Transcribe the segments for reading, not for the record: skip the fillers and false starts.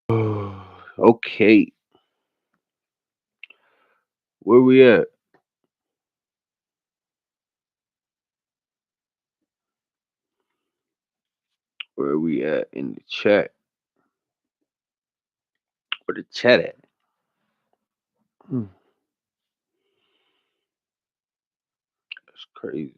Okay, where we at? Where we at in the chat? Where the chat at? Hmm, that's crazy.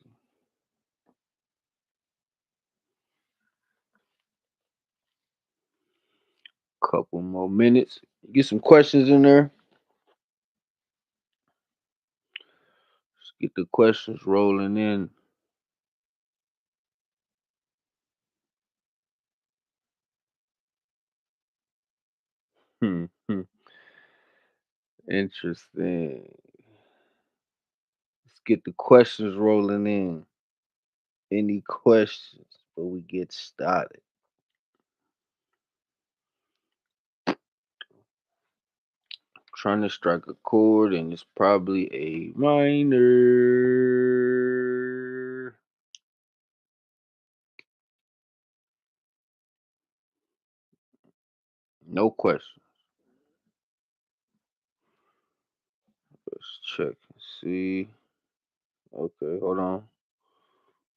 Couple more minutes. Get some questions in there. Let's get the questions rolling in. Hmm. Interesting. Let's get the questions rolling in. Any questions before we get started? Trying to strike a chord, and it's probably a minor. No question. Let's check and see. Okay, hold on.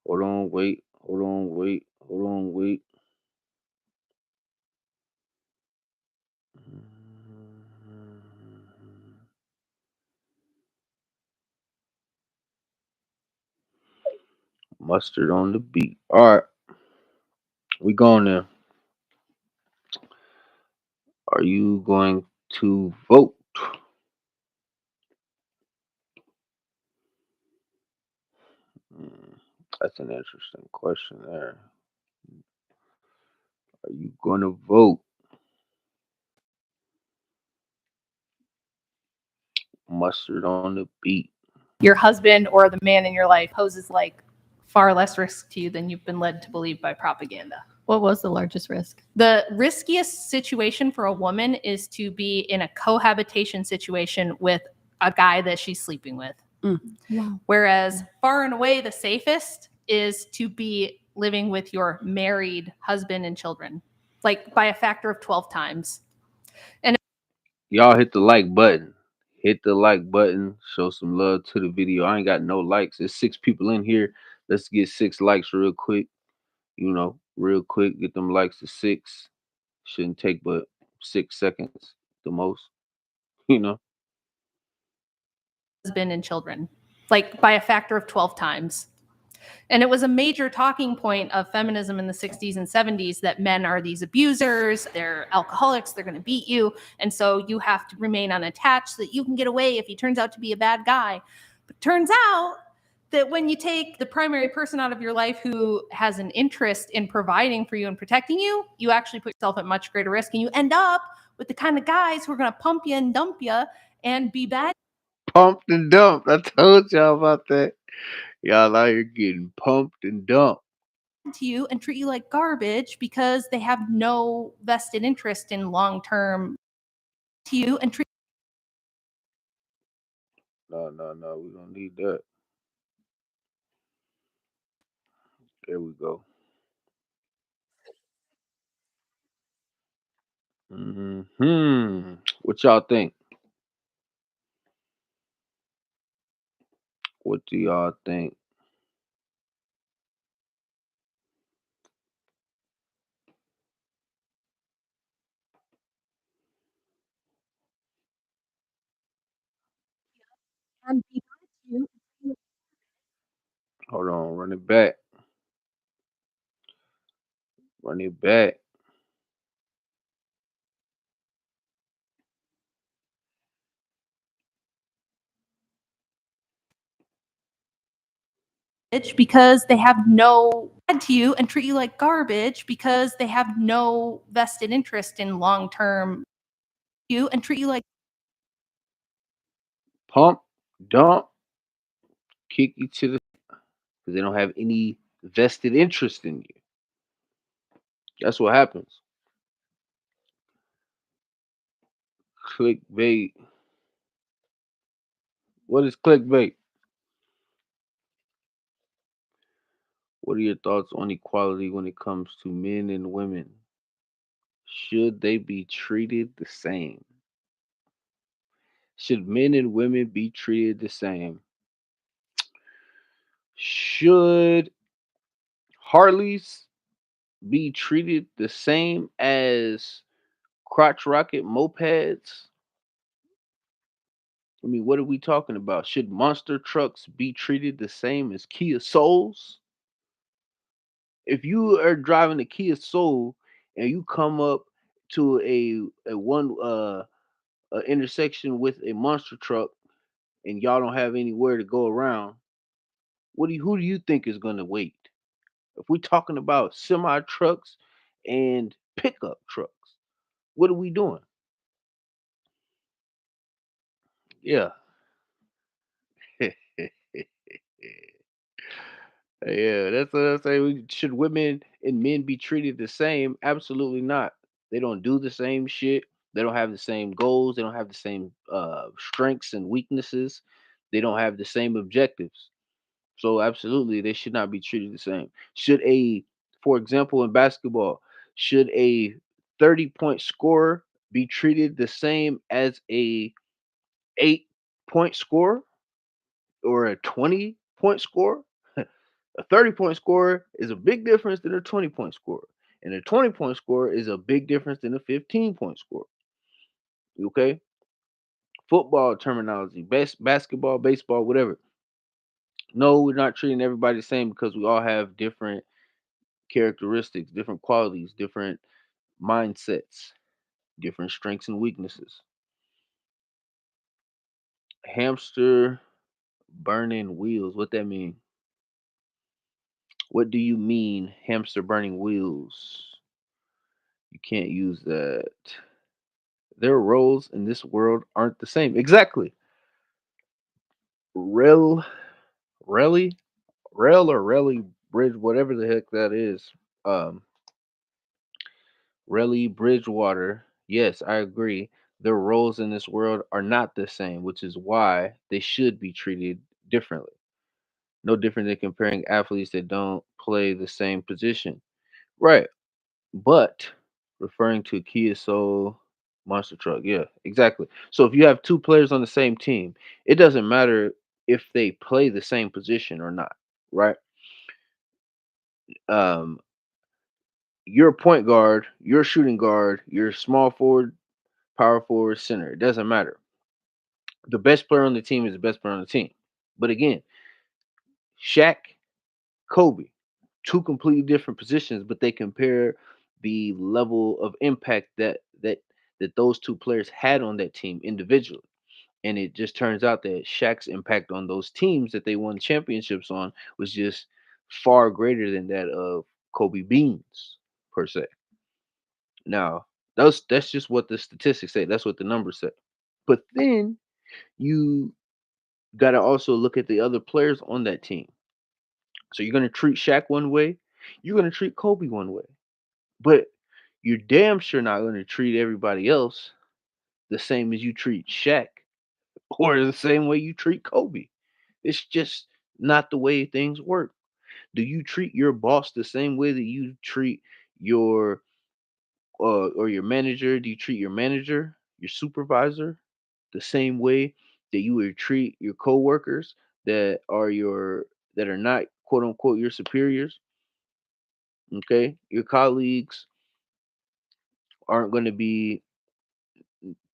Hold on, wait. Hold on, wait. Hold on, wait. Mustard on the beat. All right, we going there. Are you going to vote? Hmm, that's an interesting question there. Are you going to vote? Mustard on the beat. Your husband or the man in your life poses like far less risk to you than you've been led to believe by propaganda. What was the largest risk? The riskiest situation for a woman is to be in a cohabitation situation with a guy that she's sleeping with. Wow. Whereas far and away the safest is to be living with your married husband and children, like by a factor of 12 times. Y'all hit the like button. Hit the like button. Show some love to the video. I ain't got no likes. There's 6 people in here. Let's get 6 likes real quick. Real quick. Get them likes to 6. Shouldn't take but 6 seconds the most. You know. Husband and children, like by a factor of 12 times. And it was a major talking point of feminism in the 60s and 70s that men are these abusers, they're alcoholics, they're going to beat you. And so you have to remain unattached so that you can get away if he turns out to be a bad guy. But turns out that when you take the primary person out of your life who has an interest in providing for you and protecting you, you actually put yourself at much greater risk. And you end up with the kind of guys who are going to pump you and dump you and be bad Pumped and dumped. I told y'all about that. Y'all out here getting pumped and dumped. to you and treat you like garbage because they have no vested interest in long-term to you and treat No, no, no. We don't need that. There we go. What y'all think? What do y'all think? And be honest with you, Hold on. Run it back. Run it back. because they have no to you and treat you like garbage because they have no vested interest in long-term you and treat you like Pump, dump, kick you to the because they don't have any vested interest in you. That's what happens. Clickbait. What is clickbait? What are your thoughts on equality when it comes to men and women? Should they be treated the same? Should men and women be treated the same? Should Harleys be treated the same as crotch rocket mopeds? I mean, what are we talking about? Should monster trucks be treated the same as Kia Souls? If you are driving a Kia Soul and you come up to a one a intersection with a monster truck and y'all don't have anywhere to go around, who do you think is going to wait? If we're talking about semi trucks and pickup trucks, what are we doing? Yeah. Yeah, that's what I'm saying. Should women and men be treated the same? Absolutely not. They don't do the same shit. They don't have the same goals. They don't have the same strengths and weaknesses. They don't have the same objectives. So absolutely, they should not be treated the same. For example, in basketball, should a 30-point scorer be treated the same as a 8-point scorer or a 20-point scorer? A 30-point scorer is a big difference than a 20-point scorer. And a 20-point scorer is a big difference than a 15-point scorer. Okay? Football terminology, basketball, baseball, whatever. No, we're not treating everybody the same because we all have different characteristics, different qualities, different mindsets, different strengths and weaknesses. Hamster burning wheels. What that mean? What do you mean, hamster burning wheels? You can't use that. Their roles in this world aren't the same. Exactly. Rel, Relly, Rel or Relly Bridge, whatever the heck that is. Um, Relly Bridgewater. Yes, I agree. Their roles in this world are not the same, which is why they should be treated differently. No different than comparing athletes that don't play the same position. Right. But referring to Kia Soul monster truck. Yeah, exactly. So if you have two players on the same team, it doesn't matter if they play the same position or not, right? Um, you're a point guard, you're a shooting guard, you're a small forward, power forward, center. It doesn't matter. The best player on the team is the best player on the team. But again, Shaq, Kobe, two completely different positions, but they compare the level of impact that those two players had on that team individually. And it just turns out that Shaq's impact on those teams that they won championships on was just far greater than that of Kobe Beans per se. Now, that's just what the statistics say. That's what the numbers say. But then you got to also look at the other players on that team. So you're going to treat Shaq one way, you're going to treat Kobe one way. But you're damn sure not going to treat everybody else the same as you treat Shaq or the same way you treat Kobe. It's just not the way things work. Do you treat your boss the same way that you treat your or your manager? Do you treat your manager, your supervisor, the same way that you would treat your coworkers that are not quote unquote your superiors? Okay, your colleagues aren't going to be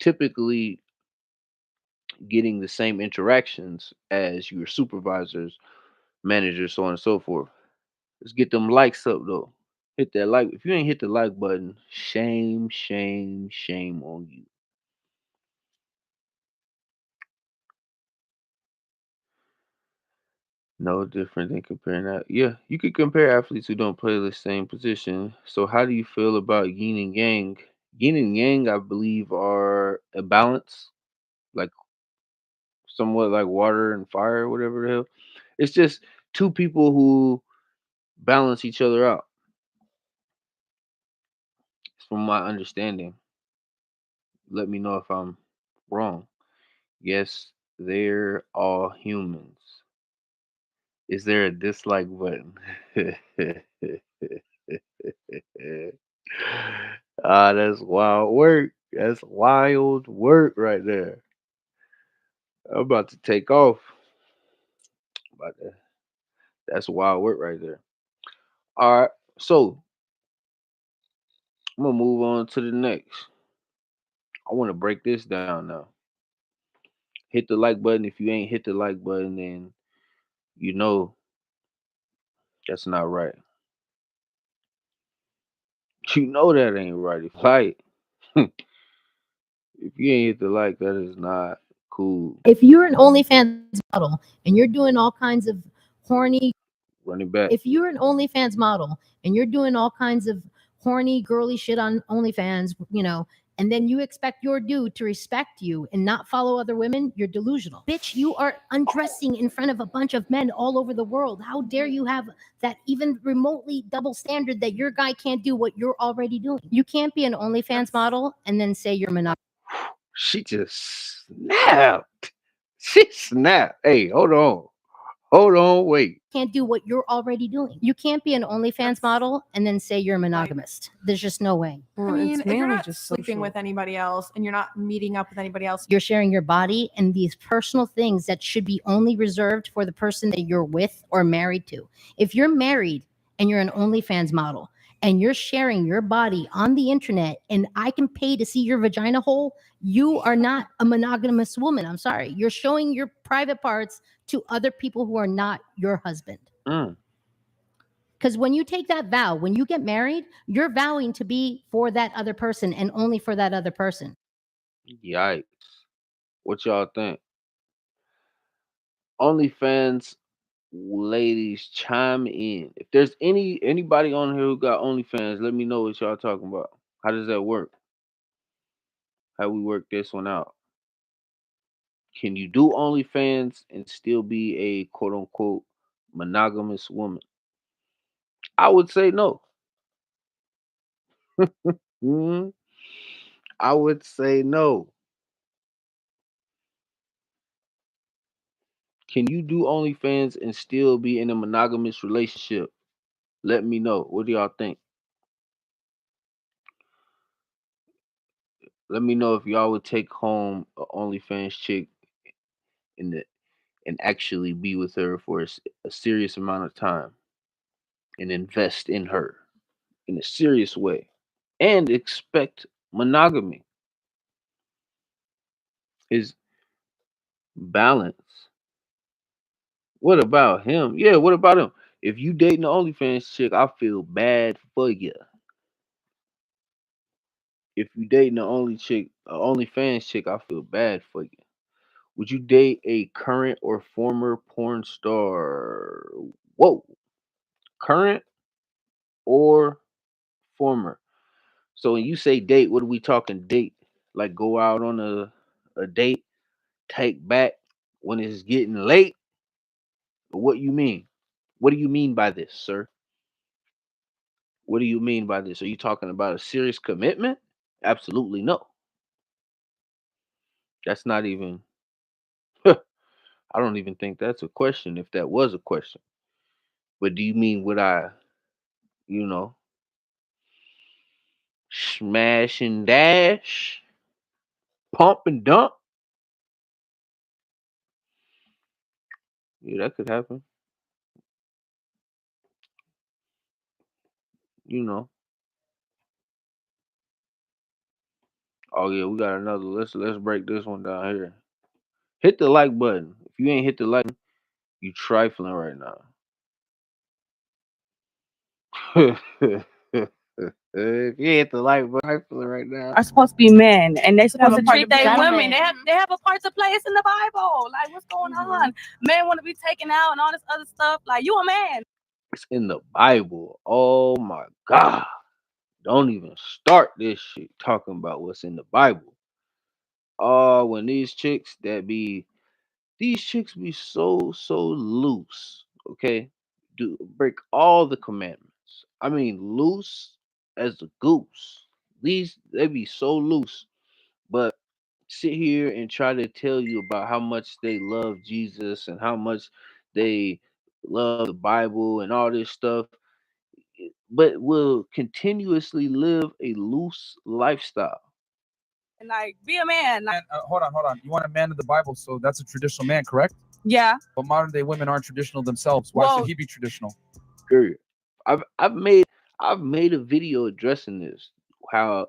typically getting the same interactions as your supervisors, managers, so on and so forth. Let's get them likes up though. Hit that like. If you ain't hit the like button, shame, shame, shame on you. No different than comparing that. Yeah, you could compare athletes who don't play the same position. So how do you feel about yin and yang? Yin and yang, I believe, are a balance, like somewhat like water and fire, whatever the hell. It's just two people who balance each other out, from my understanding. Let me know if I'm wrong. Yes, they're all humans. Is there a dislike button? Ah, that's wild work. That's wild work right there. I'm about to take off. About to, that's wild work right there. All right. So I'm gonna move on to the next. I want to break this down now. Hit the like button. If you ain't hit the like button, then you know that's not right. You know that ain't right. If like if you ain't hit the like, that is not cool. If you're an OnlyFans model and you're doing all kinds of horny, Running back. if you're an OnlyFans model and you're doing all kinds of horny, girly shit on OnlyFans, and then you expect your dude to respect you and not follow other women, you're delusional. Bitch, you are undressing in front of a bunch of men all over the world. How dare you have that even remotely double standard that your guy can't do what you're already doing? You can't be an OnlyFans model and then say you're monogamous. She just snapped. She snapped. Hey, hold on. Hold on. Wait. Can't do what you're already doing. You can't be an OnlyFans model and then say you're a monogamist. There's just no way. I mean, if you're not sleeping with anybody else and you're not meeting up with anybody else, You're sharing your body and these personal things that should be only reserved for the person that you're with or married to. If you're married and you're an OnlyFans model and you're sharing your body on the internet and I can pay to see your vagina hole, you are not a monogamous woman. I'm sorry. You're showing your private parts to other people who are not your husband. Mm, Because when you take that vow, when you get married, you're vowing to be for that other person and only for that other person. yikes. What y'all think? OnlyFans ladies, chime in. If there's anybody on here who got OnlyFans, let me know what y'all talking about. How does that work? How we work this one out? Can you do OnlyFans and still be a quote unquote monogamous woman? I would say no. Mhm. I would say no. Can you do OnlyFans and still be in a monogamous relationship? Let me know. What do y'all think? Let me know if y'all would take home a OnlyFans chick in the and actually be with her for a serious amount of time and invest in her in a serious way and expect monogamy is balance. What about him? Yeah, what about him? If you dating the OnlyFans chick, I feel bad for you. If you dating the OnlyFans chick, I feel bad for you. Would you date a current or former porn star? Whoa, current or former? So when you say date, what are we talking date? Like go out on a date, take back when it's getting late? Or what you mean? What do you mean by this, sir? What do you mean by this? Are you talking about a serious commitment? Absolutely no. That's not even I don't even think that's a question if that was a question. But do you mean would I, you know, smash and dash, pump and dump? Yeah, that could happen. You know. Oh yeah, we got another. Let's break this one down here. Hit the like button. If you ain't hit the like, you trifling right now. If you hit the like button, trifling right now. Are supposed to be men, and they're supposed to treat their gentleman. women. They have a part to play. It's in the Bible. Like, what's going on? Men want to be taken out and all this other stuff. Like, you a man. It's in the Bible. Oh my God. Don't even start this shit talking about what's in the Bible. Oh, when these chicks be so loose, okay? Do break all the commandments. I mean loose as a goose. These they be so loose, but sit here and try to tell you about how much they love Jesus and how much they love the Bible and all this stuff. but will continuously live a loose lifestyle. And like, be a man. Like, Hold on. You want a man of the Bible, so that's a traditional man, correct? yeah. But modern day women aren't traditional themselves. Why should he be traditional? Period. I've made a video addressing this. How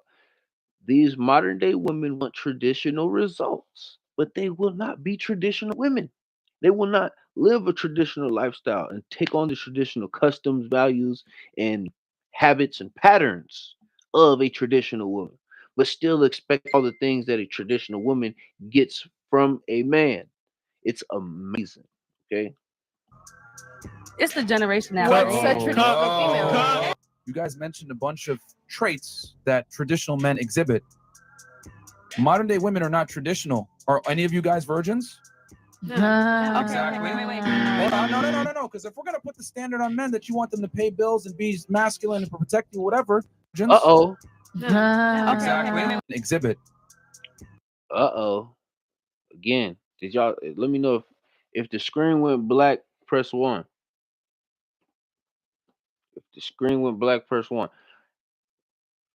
these modern day women want traditional results, but they will not be traditional women. They will not live a traditional lifestyle and take on the traditional customs, values, and habits and patterns of a traditional woman, but still expect all the things that a traditional woman gets from a man. It's amazing. Okay. It's the generation now. What's a traditional female? You guys mentioned a bunch of traits that traditional men exhibit. Modern day women are not traditional. Are any of you guys virgins? Exactly. Wait. Hold on. No. Because if we're gonna put the standard on men that you want them to pay bills and be masculine and protect you, whatever. Uh oh. Exactly. Exhibit. Again, did y'all let me know if the screen went black, press one. If the screen went black, press one.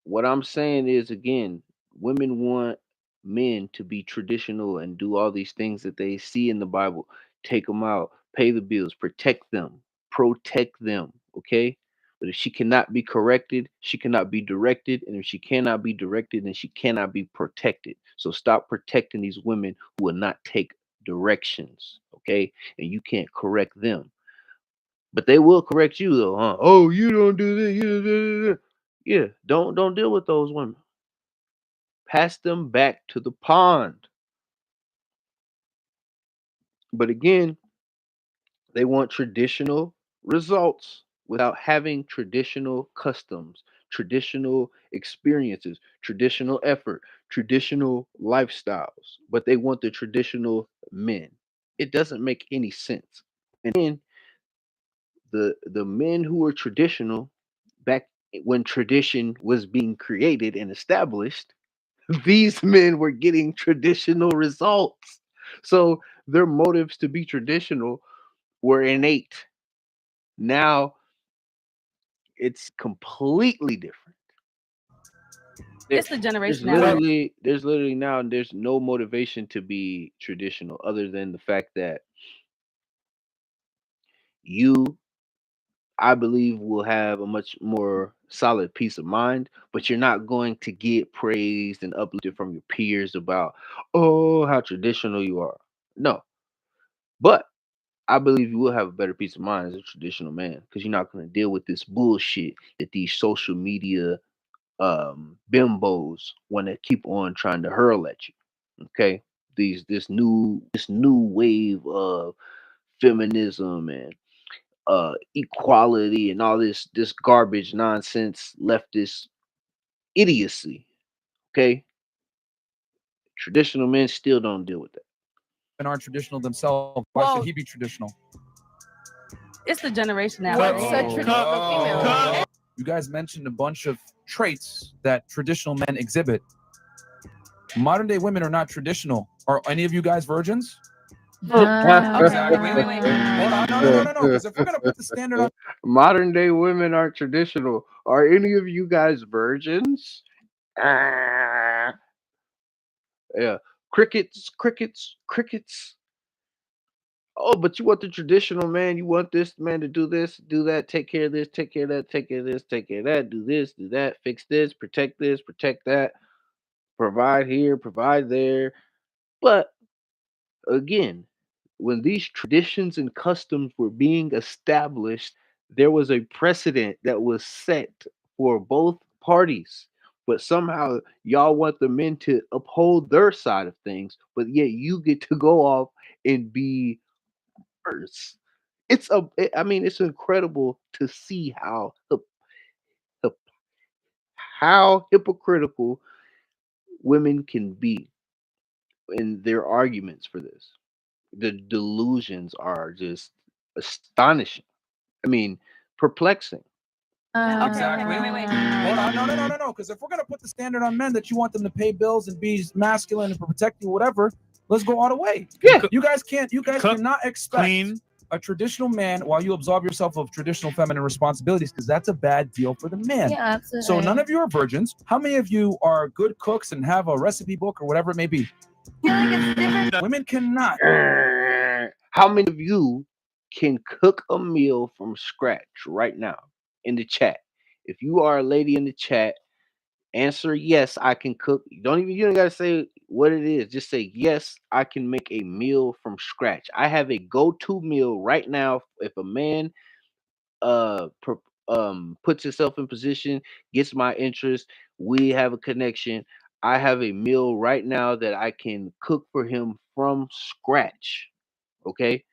What I'm saying is again, women want men to be traditional and do all these things that they see in the Bible. Take them out, pay the bills, protect them, protect them. Okay. But if she cannot be corrected, she cannot be directed. And if she cannot be directed, then she cannot be protected. So stop protecting these women who will not take directions. Okay. And you can't correct them. But they will correct you though, huh? Oh, you don't do this. You don't do this. Yeah, don't deal with those women. Pass them back to the pond. But again, they want traditional results without having traditional customs, traditional experiences, traditional effort, traditional lifestyles. But they want the traditional men. It doesn't make any sense. And then the men who were traditional back when tradition was being created and established, these men were getting traditional results. So their motives to be traditional were innate. Now it's completely different. It's the generation now. There's no motivation to be traditional other than the fact that you, I believe, will have a much more solid peace of mind, but you're not going to get praised and uplifted from your peers about, oh, how traditional you are. No. But I believe you will have a better peace of mind as a traditional man because you're not going to deal with this bullshit that these social media bimbos want to keep on trying to hurl at you. Okay? This new wave of feminism and equality and all this garbage nonsense leftist idiocy. Okay, traditional men still don't deal with that. And aren't traditional themselves. Why should he be traditional? It's the generation now. What's a traditional female? You guys mentioned a bunch of traits that traditional men exhibit. Modern day women are not traditional. Are any of you guys virgins? Exactly. Wait. Hold on. No. Because if we're gonna put the standard on Modern day women aren't traditional. Are any of you guys virgins? Ah. Yeah. Crickets. Oh, but you want the traditional man. You want this man to do this, do that, take care of this, take care of that, take care of this, take care of that, do this, do that, fix this, protect that, provide here, provide there. But again, when these traditions and customs were being established, there was a precedent that was set for both parties. But somehow y'all want the men to uphold their side of things, but yet you get to go off and be worse. I mean, it's incredible to see hip- how hypocritical women can be in their arguments for this. The delusions are just astonishing. I mean, perplexing. Exactly. Wait. Hold on. No. Because if we're gonna put the standard on men that you want them to pay bills and be masculine and protect you, whatever, let's go all the way. Yeah. You guys cannot expect a traditional man while you absolve yourself of traditional feminine responsibilities, because that's a bad deal for the man. Yeah, absolutely. So none of you are virgins. How many of you are good cooks and have a recipe book or whatever it may be? Women cannot. How many of you can cook a meal from scratch right now in the chat? If you are a lady in the chat, answer yes, I can cook. You don't gotta say what it is. Just say yes, I can make a meal from scratch. I have a go-to meal right now. If a man puts himself in position, gets my interest, we have a connection. I have a meal right now that I can cook for him from scratch. Okay.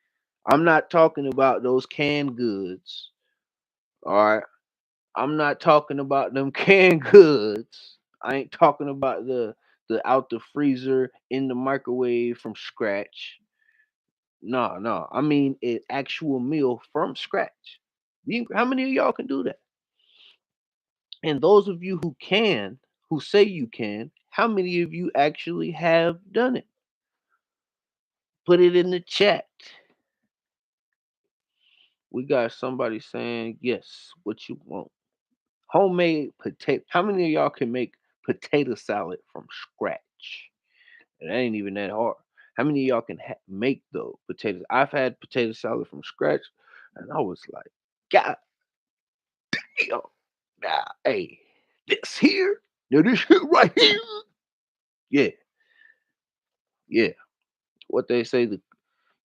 I'm not talking about those canned goods. All right. I'm not talking about them canned goods. I ain't talking about the out the freezer in the microwave from scratch. No, no. I mean an actual meal from scratch. How many of y'all can do that? And those of you who can, who say you can, how many of you actually have done it? Put it in the chat. We got somebody saying yes. What you want? Homemade potato. How many of y'all can make potato salad from scratch? It ain't even that hard. How many of y'all can make though potatoes? I've had potato salad from scratch, and I was like, God damn, nah, hey, this here, now this here right here, yeah, yeah. What they say, the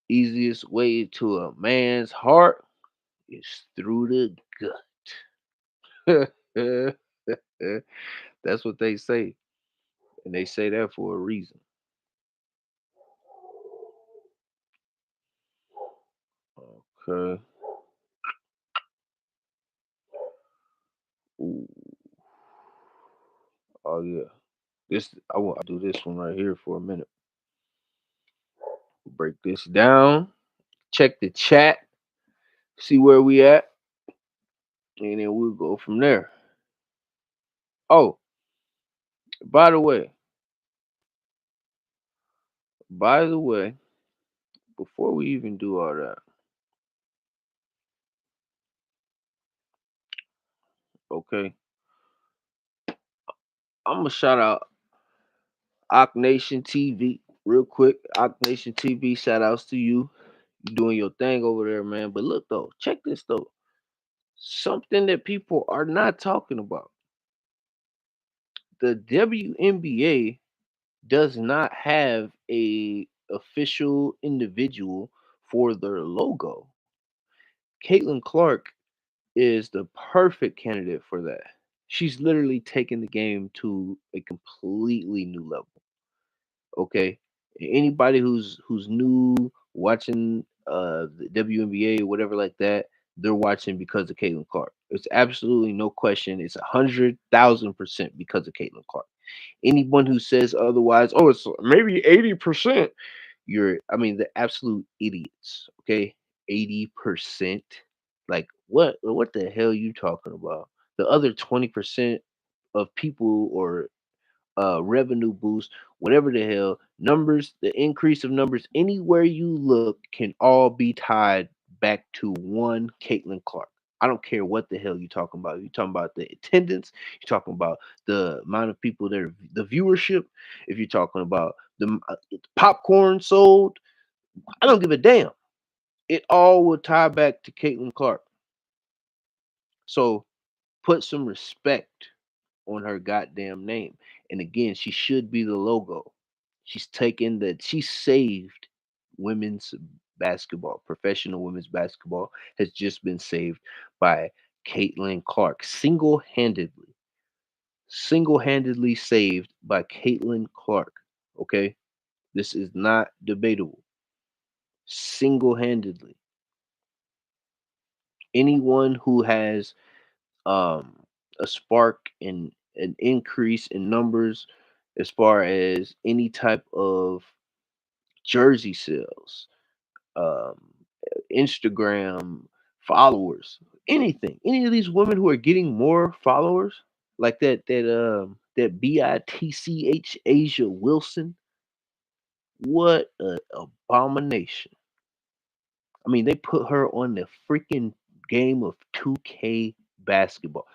easiest way to a man's heart is through the gut. That's what they say, and they say that for a reason. Okay. Ooh. Oh yeah. This I want to do this one right here for a minute. Break this down. Check the chat. See where we at, and then we'll go from there. Oh, by the way, by the way, before we even do all that, okay, I'm gonna shout out Ock Nation TV real quick. Ock Nation TV, shout outs to you. You doing your thing over there, man. But look though, check this though. Something that people are not talking about. The WNBA does not have a official individual for their logo. Caitlin Clark is the perfect candidate for that. She's literally taken the game to a completely new level. Okay, anybody who's new watching the WNBA or whatever like that, they're watching because of Caitlin Clark. It's absolutely no question. It's 100,000% because of Caitlin Clark. Anyone who says otherwise, oh, it's maybe 80%, I mean, the absolute idiots. Okay, 80%. Like what the hell you talking about? The other 20% of people or revenue boost, whatever the hell, numbers, the increase of numbers, anywhere you look can all be tied back to one Caitlin Clark. I don't care what the hell you're talking about. You're talking about the attendance. You're talking about the amount of people that are the viewership. If you're talking about the popcorn sold, I don't give a damn. It all will tie back to Caitlin Clark. So put some respect on her goddamn name. And again, she should be the logo. She saved women's basketball. Professional women's basketball has just been saved by Caitlin Clark single-handedly. Single-handedly saved by Caitlin Clark. Okay? This is not debatable. Single-handedly. Anyone who has um a spark in an increase in numbers as far as any type of jersey sales, um Instagram followers, anything, any of these women who are getting more followers, like that bitch Asia Wilson, what an abomination. I mean, they put her on the freaking game of 2K basketball.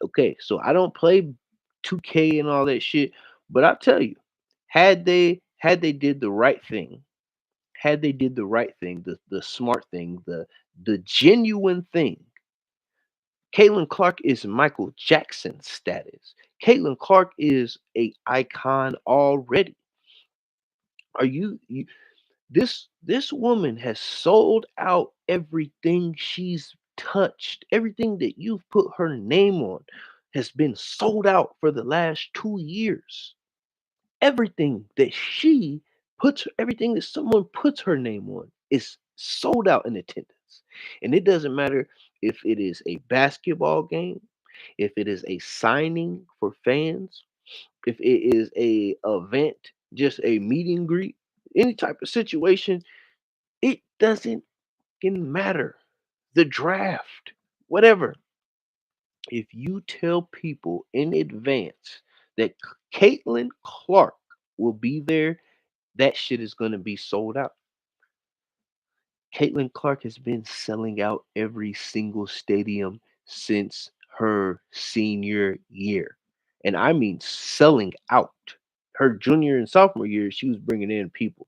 Okay, so I don't play 2K and all that shit, but I tell you, had they did the right thing, had they did the right thing, the smart thing, the genuine thing, Caitlin Clark is Michael Jackson status. Caitlin Clark is a icon already. You this woman has sold out everything she's touched. Everything that you've put her name on has been sold out for the last 2 years. Everything that someone puts her name on is sold out in attendance. And it doesn't matter if it is a basketball game, if it is a signing for fans, if it is a event, just a meet and greet, any type of situation, it doesn't fucking matter. The draft, whatever. If you tell people in advance that Caitlin Clark will be there, that shit is going to be sold out. Caitlin Clark has been selling out every single stadium since her senior year. And I mean selling out. Her junior and sophomore year, she was bringing in people,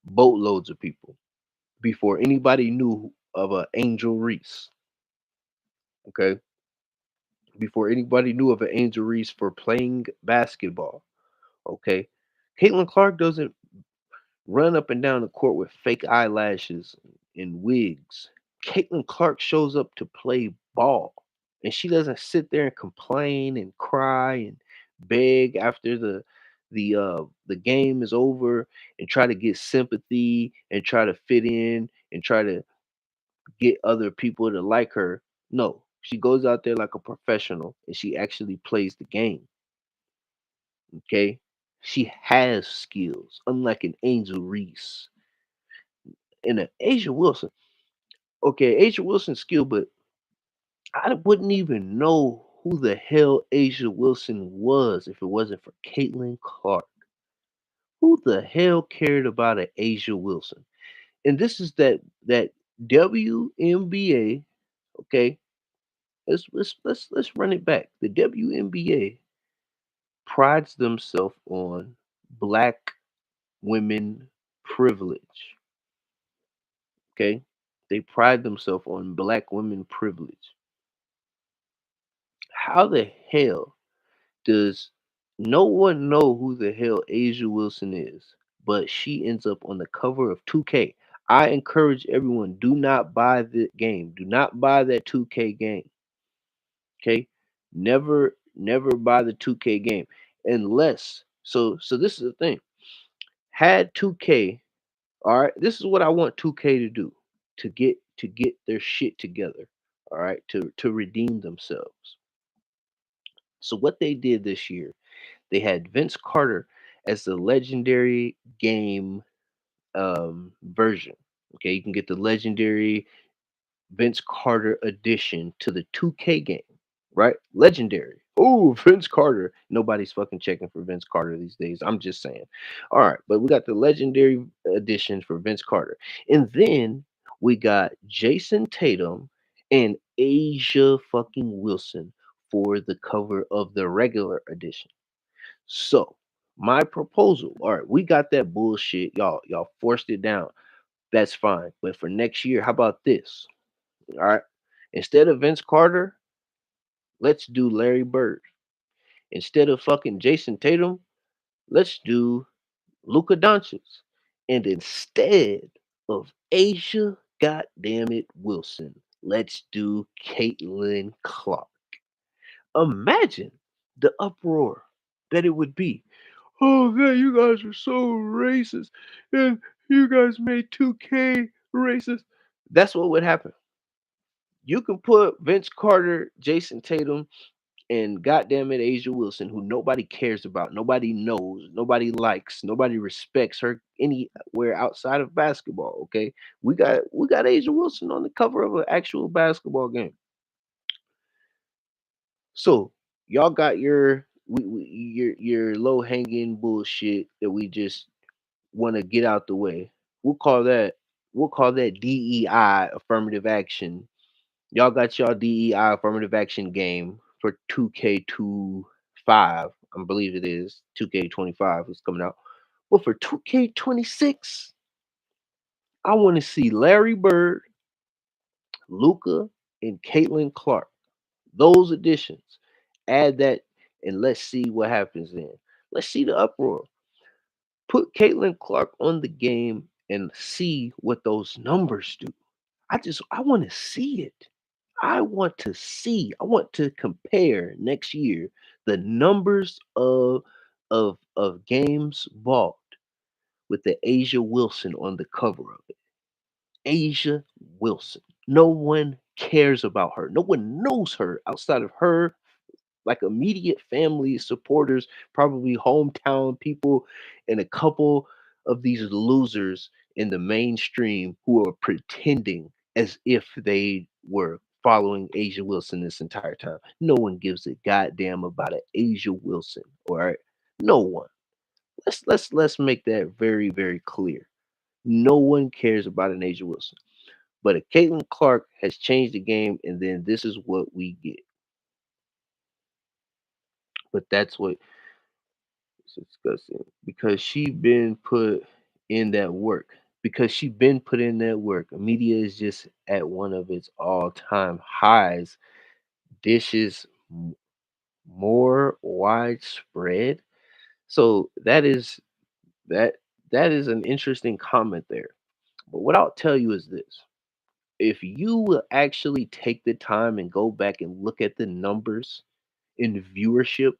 boatloads of people, before anybody knew of a Angel Reese. Okay. Before anybody knew of an Angel Reese for playing basketball. Okay. Caitlin Clark doesn't run up and down the court with fake eyelashes and wigs. Caitlin Clark shows up to play ball, and she doesn't sit there and complain and cry and beg after the game is over and try to get sympathy and try to fit in and try to get other people to like her. No, she goes out there like a professional and she actually plays the game. Okay, she has skills, unlike an Angel Reese and an Asia Wilson. Okay, Asia Wilson's skill, but I wouldn't even know who the hell Asia Wilson was if it wasn't for Caitlin Clark. Who the hell cared about an Asia Wilson? And this is that WNBA. Okay, let's run it back. The WNBA prides themselves on black women privilege. Okay, they pride themselves on black women privilege. How the hell does no one know who the hell Asia Wilson is, but she ends up on the cover of 2K? I encourage everyone, do not buy the game. Do not buy that 2K game. Okay? Never buy the 2K game unless so this is the thing. Had 2K, all right, this is what I want 2K to do to get their shit together, all right, to redeem themselves. So what they did this year, they had Vince Carter as the legendary game version. Okay, you can get the legendary Vince Carter edition to the 2K game, right? Legendary. Oh, Vince Carter. Nobody's fucking checking for Vince Carter these days. I'm just saying. All right, but we got the legendary edition for Vince Carter. And then we got Jason Tatum and Asia fucking Wilson for the cover of the regular edition. So, my proposal, all right, we got that bullshit. Y'all forced it down. That's fine. But for next year, how about this? All right. Instead of Vince Carter, let's do Larry Bird. Instead of fucking Jason Tatum, let's do Luka Doncic. And instead of Asia, goddamn it, Wilson, let's do Caitlin Clark. Imagine the uproar that it would be. Oh god, you guys are so racist, and you guys made 2K racist. That's what would happen. You can put Vince Carter, Jason Tatum, and goddamn it, Asia Wilson, who nobody cares about, nobody knows, nobody likes, nobody respects her anywhere outside of basketball. Okay, we got Asia Wilson on the cover of an actual basketball game. So y'all got your low hanging bullshit that we just want to get out the way. We'll call that we'll call that DEI, affirmative action. Y'all got y'all DEI affirmative action game for 2K25. I believe it is 2K25 is coming out. But for 2K26, I want to see Larry Bird, Luca, and Caitlin Clark. Those additions. Add that and let's see what happens then. Let's see the uproar. Put Caitlin Clark on the game and see what those numbers do. I want to see it. I want to see. I want to compare next year the numbers of games bought with the Asia Wilson on the cover of it. Asia Wilson. No one cares about her. No one knows her outside of her, like immediate family supporters, probably hometown people, and a couple of these losers in the mainstream who are pretending as if they were following Asia Wilson this entire time. No one gives a goddamn about an Asia Wilson. All right. No one. Let's make that very, very clear. No one cares about an Asia Wilson. But a Caitlin Clark has changed the game, and then this is what we get. But that's what it's disgusting because she been put in that work. Because she been put in that work. Media is just at one of its all-time highs. Dishes more widespread. So that that is an interesting comment there. But what I'll tell you is this. If you will actually take the time and go back and look at the numbers in viewership,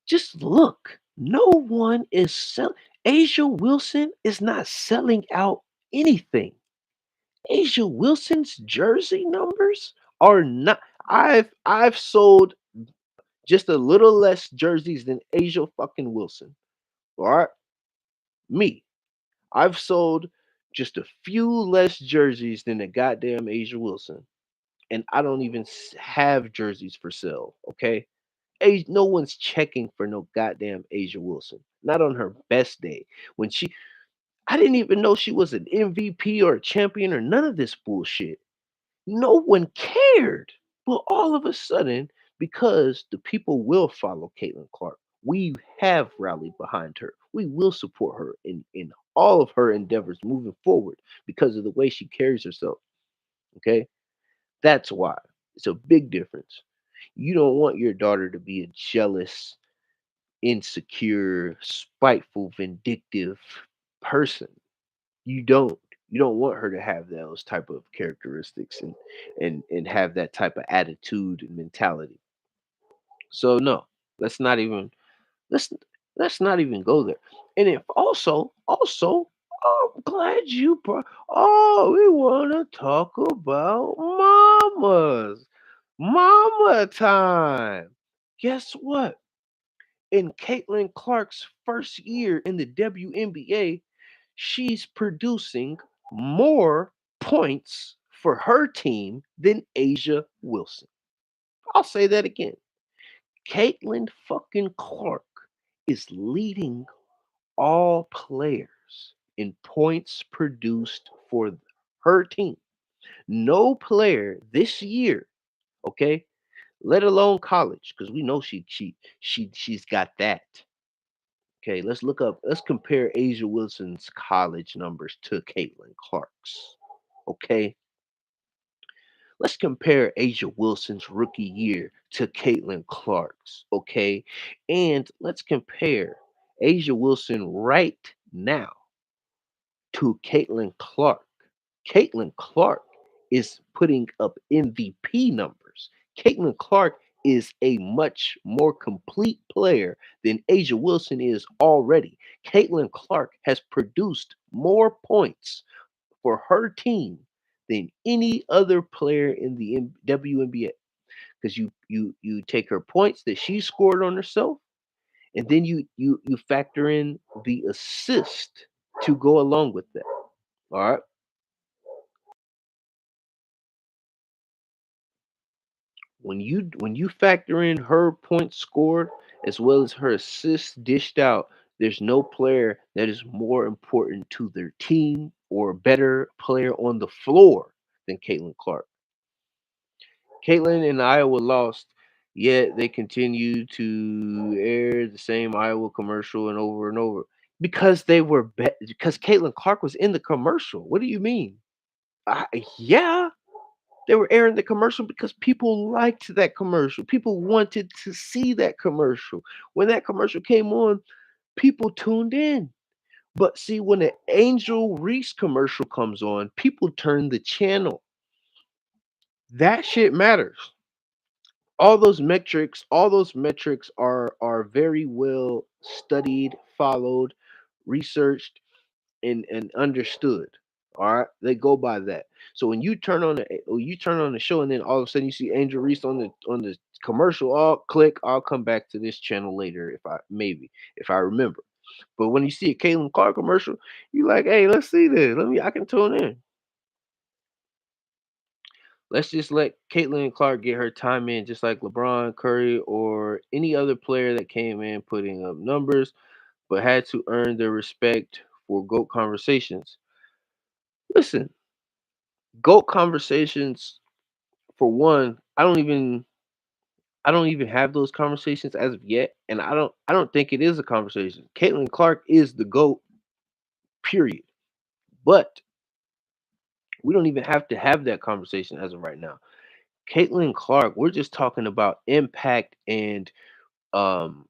just look. No one is selling. Asia Wilson is not selling out anything. Asia Wilson's jersey numbers are not. I've sold just a little less jerseys than Asia fucking Wilson. All right, me. I've sold just a few less jerseys than the goddamn Asia Wilson, and I don't even have jerseys for sale. Okay, no one's checking for no goddamn Asia Wilson. Not on her best day. When I didn't even know she was an MVP or a champion or none of this bullshit. No one cared. But all of a sudden, because the people will follow Caitlin Clark, we have rallied behind her. We will support her in all of her endeavors moving forward because of the way she carries herself. Okay? That's why. It's a big difference. You don't want your daughter to be a jealous, insecure, spiteful, vindictive person. You don't. You don't want her to have those type of characteristics and have that type of attitude and mentality. So no, let's not even let's let's not even go there. And if also, I'm glad you brought. Oh, we want to talk about mamas, mama time. Guess what? In Caitlin Clark's first year in the WNBA, she's producing more points for her team than Asia Wilson. I'll say that again. Caitlin fucking Clark is leading all players in points produced for her team. No player this year, okay, let alone college, because we know she's got that. Okay, let's compare Asia Wilson's college numbers to Caitlin Clark's. Okay, let's compare Asia Wilson's rookie year to Caitlin Clark's. Okay, and let's compare Asia Wilson right now to Caitlin Clark. Caitlin Clark is putting up MVP numbers. Caitlin Clark is a much more complete player than Asia Wilson is already. Caitlin Clark has produced more points for her team than any other player in the WNBA. Because you take her points that she scored on herself, and then you factor in the assist to go along with that. All right. When you factor in her points scored as well as her assists dished out, there's no player that is more important to their team or better player on the floor than Caitlin Clark. Caitlin and Iowa lost, yet they continue to air the same Iowa commercial and over because they were because Caitlin Clark was in the commercial. What do you mean? Yeah, they were airing the commercial because people liked that commercial. People wanted to see that commercial. When that commercial came on, people tuned in. But see, when the Angel Reese commercial comes on, people turn the channel. That shit matters. All those metrics are very well studied, followed, researched, and understood. All right, they go by that. So when you turn on the show, and then all of a sudden you see Angel Reese on the commercial, oh, click. I'll come back to this channel later if I remember. But when you see a Caitlin Clark commercial, you like, hey, let's see this. I can tune in. Let's just let Caitlin Clark get her time in, just like LeBron, Curry, or any other player that came in putting up numbers, but had to earn their respect for GOAT conversations. Listen, GOAT conversations, for one, I don't even have those conversations as of yet, and I don't think it is a conversation. Caitlin Clark is the GOAT, period. But we don't even have to have that conversation as of right now. Caitlin Clark, we're just talking about impact and um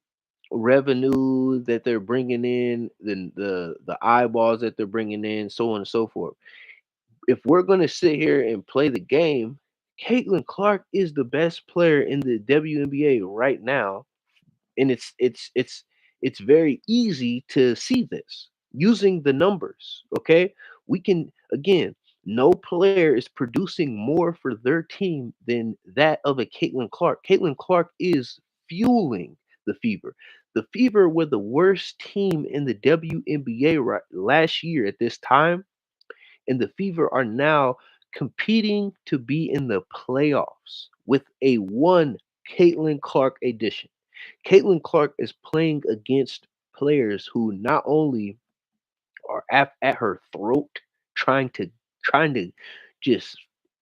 revenue that they're bringing in, the eyeballs that they're bringing in, so on and so forth. If we're going to sit here and play the game, Caitlin Clark is the best player in the WNBA right now, and it's very easy to see this using the numbers. Okay, we can, again, no player is producing more for their team than that of a Caitlin Clark. Caitlin Clark is fueling the Fever. The Fever were the worst team in the WNBA last year at this time, and the Fever are now competing to be in the playoffs with a one Caitlin Clark edition. Caitlin Clark is playing against players who not only are at her throat, trying to trying to just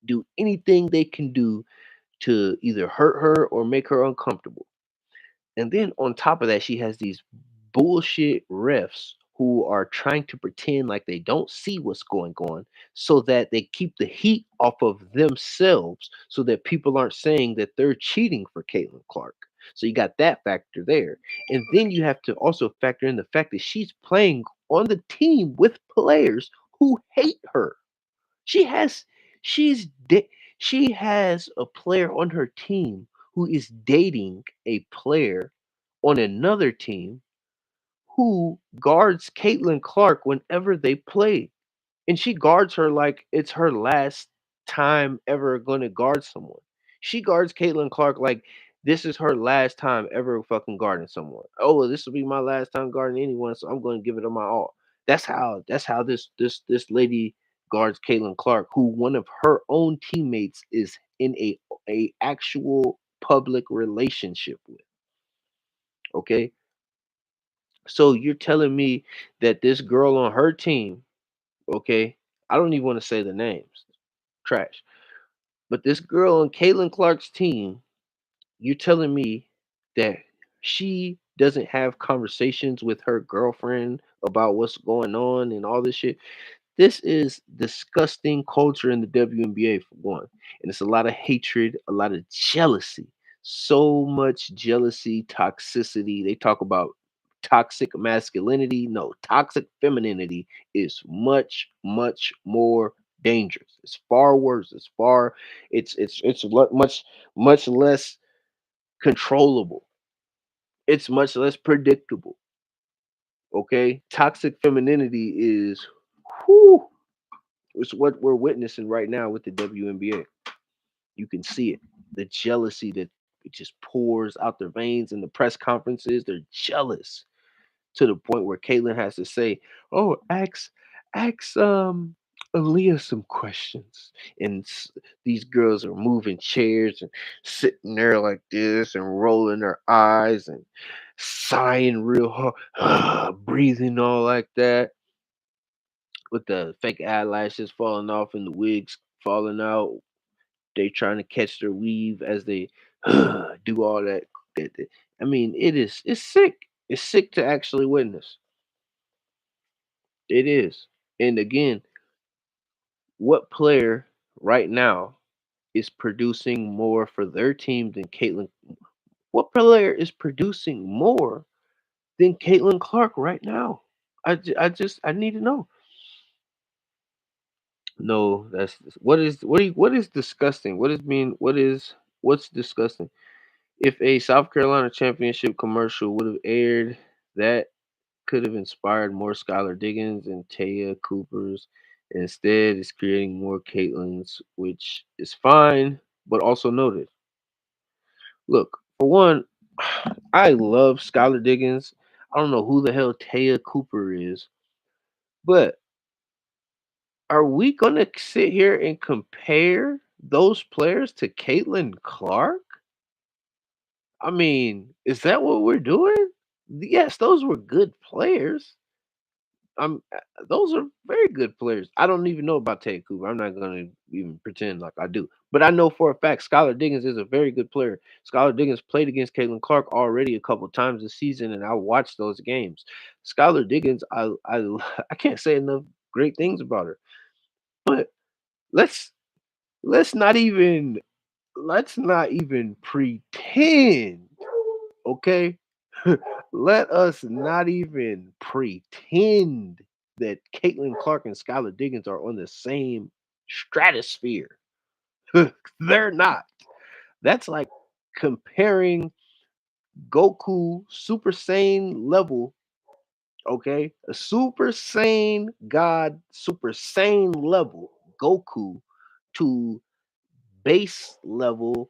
do anything they can do to either hurt her or make her uncomfortable. And then on top of that, she has these bullshit refs who are trying to pretend like they don't see what's going on so that they keep the heat off of themselves so that people aren't saying that they're cheating for Caitlin Clark. So you got that factor there. And then you have to also factor in the fact that she's playing on the team with players who hate her. She has she's she has a player on her team who is dating a player on another team who guards Caitlin Clark whenever they play. And she guards her like it's her last time ever going to guard someone. She guards Caitlin Clark like this is her last time ever fucking guarding someone. Oh, well, this will be my last time guarding anyone, so I'm going to give it my all. That's how this lady guards Caitlin Clark, who one of her own teammates is in a actual public relationship with. Okay, so you're telling me that this girl on her team, okay, I don't even want to say the names, trash. But this girl on Caitlin Clark's team, you're telling me that she doesn't have conversations with her girlfriend about what's going on and all this shit. This is disgusting culture in the WNBA for one. And it's a lot of hatred, a lot of jealousy. So much jealousy, toxicity. They talk about toxic masculinity. No, toxic femininity is much, much more dangerous. It's far worse. Much, much less controllable. It's much less predictable. Okay. Toxic femininity is whew, it's what we're witnessing right now with the WNBA. You can see it. The jealousy that it just pours out their veins in the press conferences. They're jealous to the point where Caitlyn has to say, "Oh, ask Aaliyah some questions." And these girls are moving chairs and sitting there like this and rolling their eyes and sighing real hard, breathing all like that. with the fake eyelashes falling off and the wigs falling out. They trying to catch their weave as they do all that. I mean, it's sick. It's sick to actually witness. It is. And again, what player right now is producing more for their team than Caitlin? What player is producing more than Caitlin Clark right now? I need to know. No, that's what is disgusting. What's disgusting? If a South Carolina championship commercial would have aired, that could have inspired more Skylar Diggins and Taya Coopers. Instead, it's creating more Caitlins, which is fine, but also noted. Look, for one, I love Skylar Diggins. I don't know who the hell Taya Cooper is, but are we gonna sit here and compare those players to Caitlin Clark? I mean, is that what we're doing? Yes, those were good players. Those are very good players. I don't even know about Ted Cooper. I'm not gonna even pretend like I do. But I know for a fact Skylar Diggins is a very good player. Skylar Diggins played against Caitlin Clark already a couple times this season, and I watched those games. Skylar Diggins, I can't say enough great things about her. But let's let's not even let's not even pretend, okay? Let us not even pretend that Caitlin Clark and Skylar Diggins are on the same stratosphere. They're not. That's like comparing Goku Super Saiyan level, okay? A Super Saiyan God, Super Saiyan level Goku to base level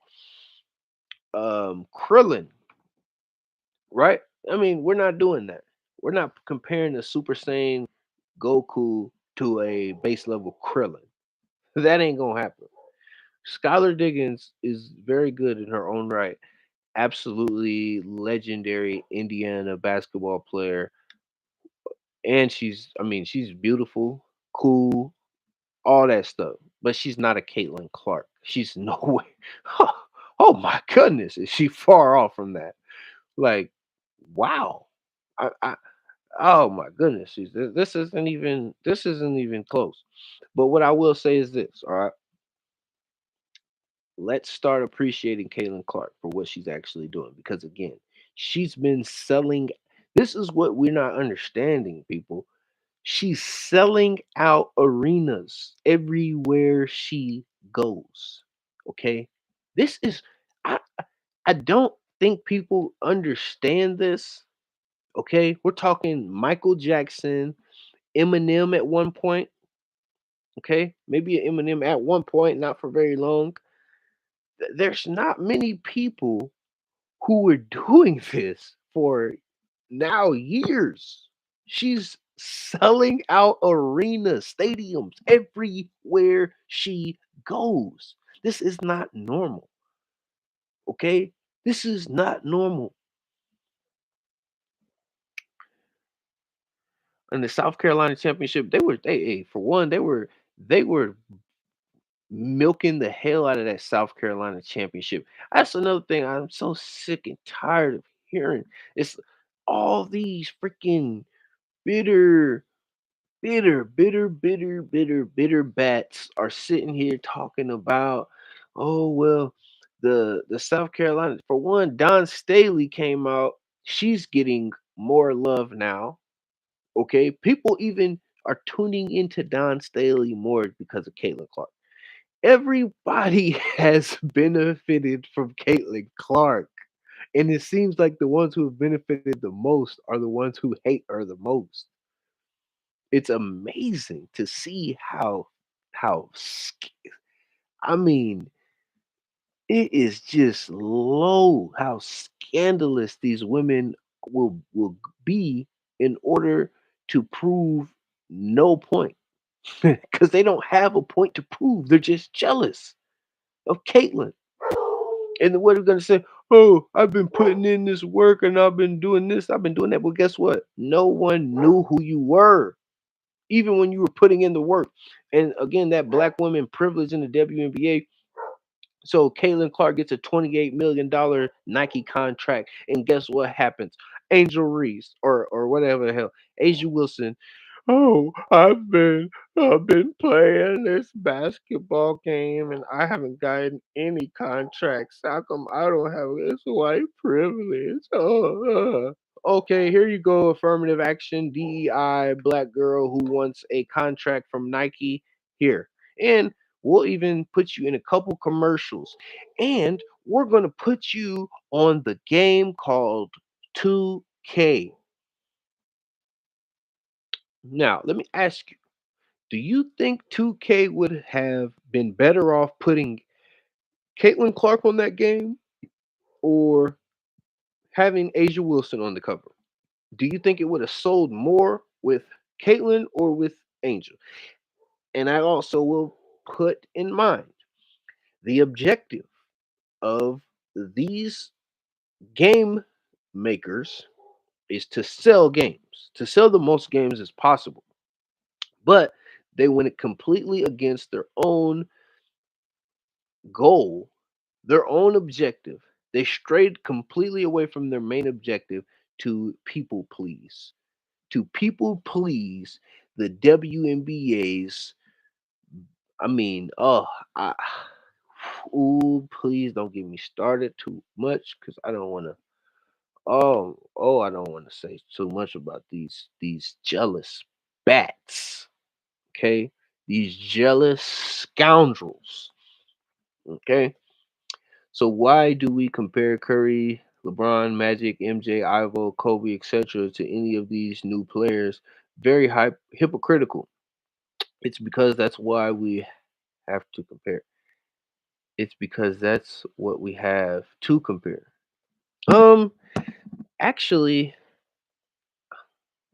Krillin, right? I mean, we're not doing that. We're not comparing the Super Saiyan Goku to a base level Krillin. That ain't gonna happen. Skylar Diggins is very good in her own right. Absolutely legendary Indiana basketball player. And I mean, she's beautiful, cool, all that stuff. But she's not a Caitlin Clark. She's no way. Oh my goodness, is she far off from that? Like, wow. I oh my goodness, this isn't even close. But what I will say is this, all right? Let's start appreciating Caitlin Clark for what she's actually doing. Because again, she's been selling. This is what we're not understanding, people. She's selling out arenas everywhere she goes. Okay? This is I don't think people understand this. Okay? We're talking Michael Jackson, Eminem at one point. Okay? Maybe an Eminem at one point, not for very long. There's not many people who were doing this for now years. She's selling out arenas, stadiums, everywhere she goes. This is not normal. Okay? This is not normal. In the South Carolina championship, for one, they were milking the hell out of that South Carolina championship. That's another thing I'm so sick and tired of hearing. It's all these freaking bitter, bitter bats are sitting here talking about, oh well, the South Carolina, for one, Don Staley came out. She's getting more love now. Okay, people even are tuning into Don Staley more because of Caitlin Clark. Everybody has benefited from Caitlin Clark. And it seems like the ones who have benefited the most are the ones who hate her the most. It's amazing to see how I mean, it is just low how scandalous these women will be in order to prove no point. Because they don't have a point to prove. They're just jealous of Caitlyn. And what are we gonna say? Oh, I've been putting in this work and I've been doing this, I've been doing that. Well, guess what? No one knew who you were. even when you were putting in the work. And again, that black woman privilege in the WNBA. So Caitlin Clark gets a $28 million Nike contract, and guess what happens? Angel Reese or whatever the hell, Asia Wilson. Oh, I've been playing this basketball game and I haven't gotten any contracts. How come I don't have this white privilege? Okay, here you go. Affirmative action, DEI, black girl who wants a contract from Nike. Here. And we'll even put you in a couple commercials. And we're going to put you on the game called 2K. Now, let me ask you, do you think 2K would have been better off putting Caitlin Clark on that game or having Asia Wilson on the cover? Do you think it would have sold more with Caitlin or with Angel? And I also will put in mind the objective of these game makers is to sell games, to sell the most games as possible. But they went completely against their own goal, their own objective. They strayed completely away from their main objective to people please. To people please the WNBA's. I mean, I, ooh, please don't get me started too much because I don't want to. I don't want to say too much about these jealous bats. Okay, these jealous scoundrels. Okay, so why do we compare Curry, LeBron, Magic, MJ, Ivo, Kobe, etc. to any of these new players? Very hypocritical. It's because that's why we have to compare. It's because that's what we have to compare. Um, actually,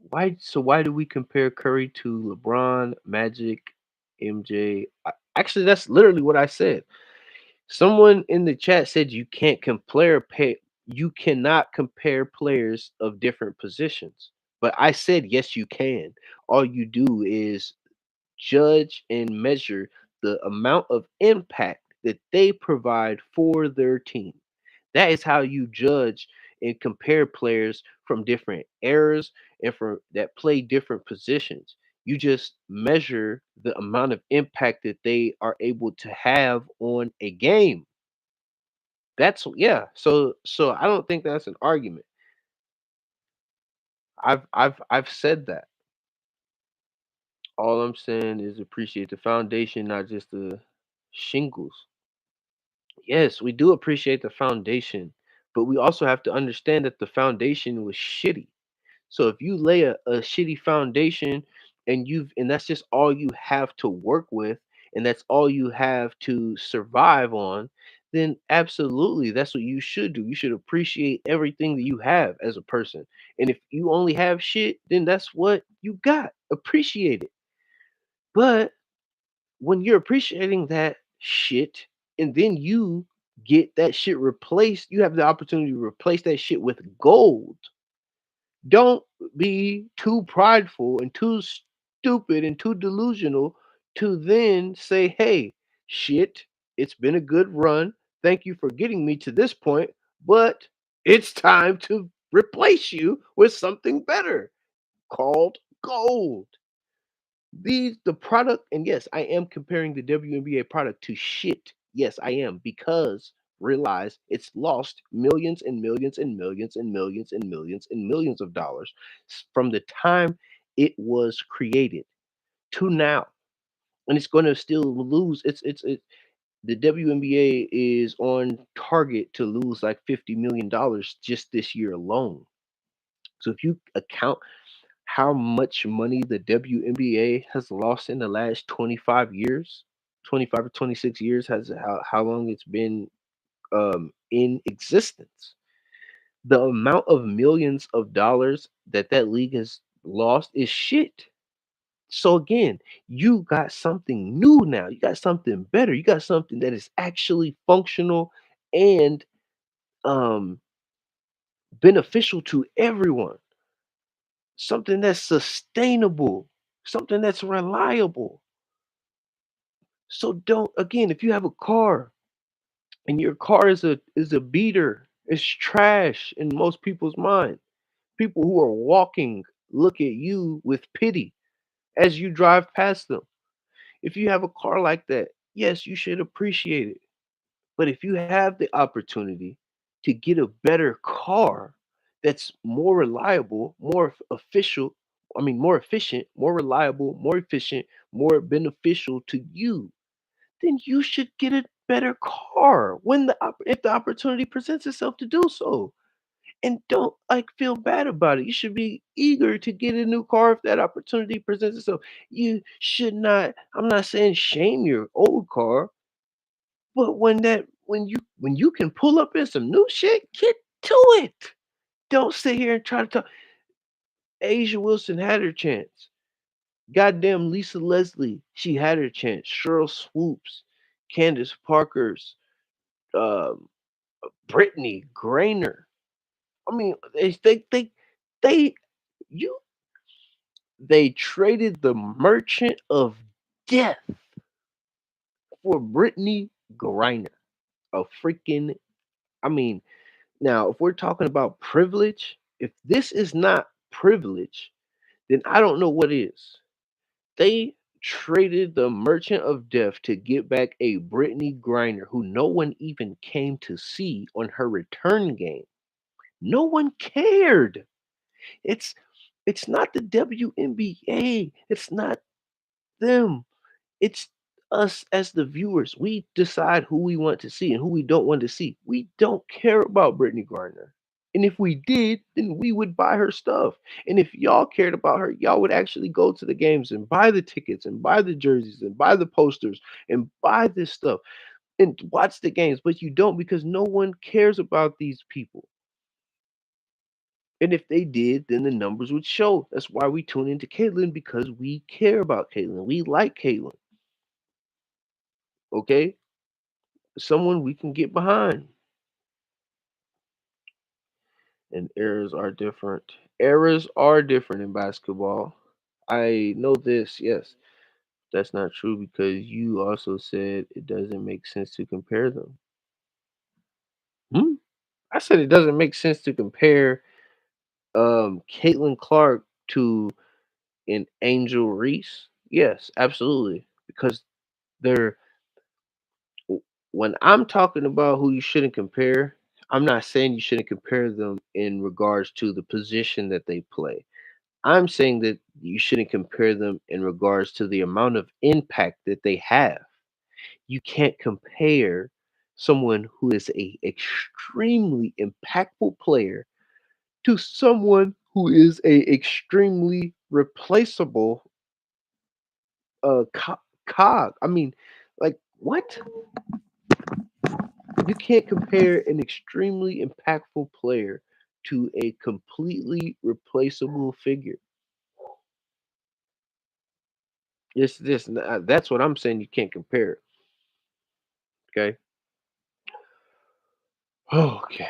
why do we compare Curry to LeBron, Magic, MJ? Actually, that's literally what I said. Someone in the chat said you cannot compare players of different positions. But I said yes you can. All you do is judge and measure the amount of impact that they provide for their team. That is how you judge and compare players from different eras and for that play different positions. You just measure the amount of impact that they are able to have on a game. That's yeah. So I don't think that's an argument. I've said that. All I'm saying is appreciate the foundation, not just the shingles. Yes, we do appreciate the foundation, but we also have to understand that the foundation was shitty. So if you lay a shitty foundation and that's just all you have to work with and that's all you have to survive on, then absolutely that's what you should do. You should appreciate everything that you have as a person. And if you only have shit, then that's what you got. Appreciate it. But when you're appreciating that shit and then you get that shit replaced, you have the opportunity to replace that shit with gold. Don't be too prideful and too stupid and too delusional to then say, hey, shit, it's been a good run. Thank you for getting me to this point, but it's time to replace you with something better called gold. The product, and yes, I am comparing the WNBA product to shit. Yes, I am, because realize it's lost millions and millions and millions and millions and millions and millions of dollars from the time it was created to now. And it's going to still lose. The WNBA is on target to lose like $50 million just this year alone. So if you account how much money the WNBA has lost in the last 25 years, 25 or 26 years has how long it's been in existence. The amount of millions of dollars that that league has lost is shit. So again, you got something new now. You got something better. You got something that is actually functional and um beneficial to everyone. Something that's sustainable. something that's reliable. So don't, again, if you have a car and your car is a beater, it's trash in most people's mind. People who are walking look at you with pity as you drive past them. If you have a car like that, yes, you should appreciate it. But if you have the opportunity to get a better car that's more reliable, more efficient, more reliable, more efficient, more beneficial to you, then you should get a better car when if the opportunity presents itself to do so. And don't like feel bad about it. You should be eager to get a new car if that opportunity presents itself. You should not, I'm not saying shame your old car, but when you can pull up in some new shit, get to it. Don't sit here and try to talk. Asia Wilson had her chance. Goddamn Lisa Leslie, she had her chance. Cheryl Swoops, Candace Parker's, um, Brittany Grayner. I mean, they you they traded the Merchant of Death for Brittany Griner. A freaking, I mean, now if we're talking about privilege, if this is not privilege, then I don't know what is. They traded the Merchant of Death to get back a Brittany Griner who no one even came to see on her return game. No one cared. It's it's not the WNBA. It's not them. It's us as the viewers. We decide who we want to see and who we don't want to see. We don't care about Brittany Griner. And if we did, then we would buy her stuff. And if y'all cared about her, y'all would actually go to the games and buy the tickets and buy the jerseys and buy the posters and buy this stuff and watch the games. But you don't because no one cares about these people. And if they did, then the numbers would show. That's why we tune into Caitlyn because we care about Caitlyn. We like Caitlyn. Okay? Someone we can get behind. And eras are different. Eras are different in basketball. I know this, yes. That's not true because you also said it doesn't make sense to compare them. Hmm? I said it doesn't make sense to compare Caitlin Clark to an Angel Reese. Yes, absolutely. Because they're when I'm talking about who you shouldn't compare, I'm not saying you shouldn't compare them in regards to the position that they play. I'm saying that you shouldn't compare them in regards to the amount of impact that they have. You can't compare someone who is a extremely impactful player to someone who is a extremely replaceable cog. I mean, like what? You can't compare an extremely impactful player to a completely replaceable figure. That's what I'm saying. You can't compare. Okay. Okay.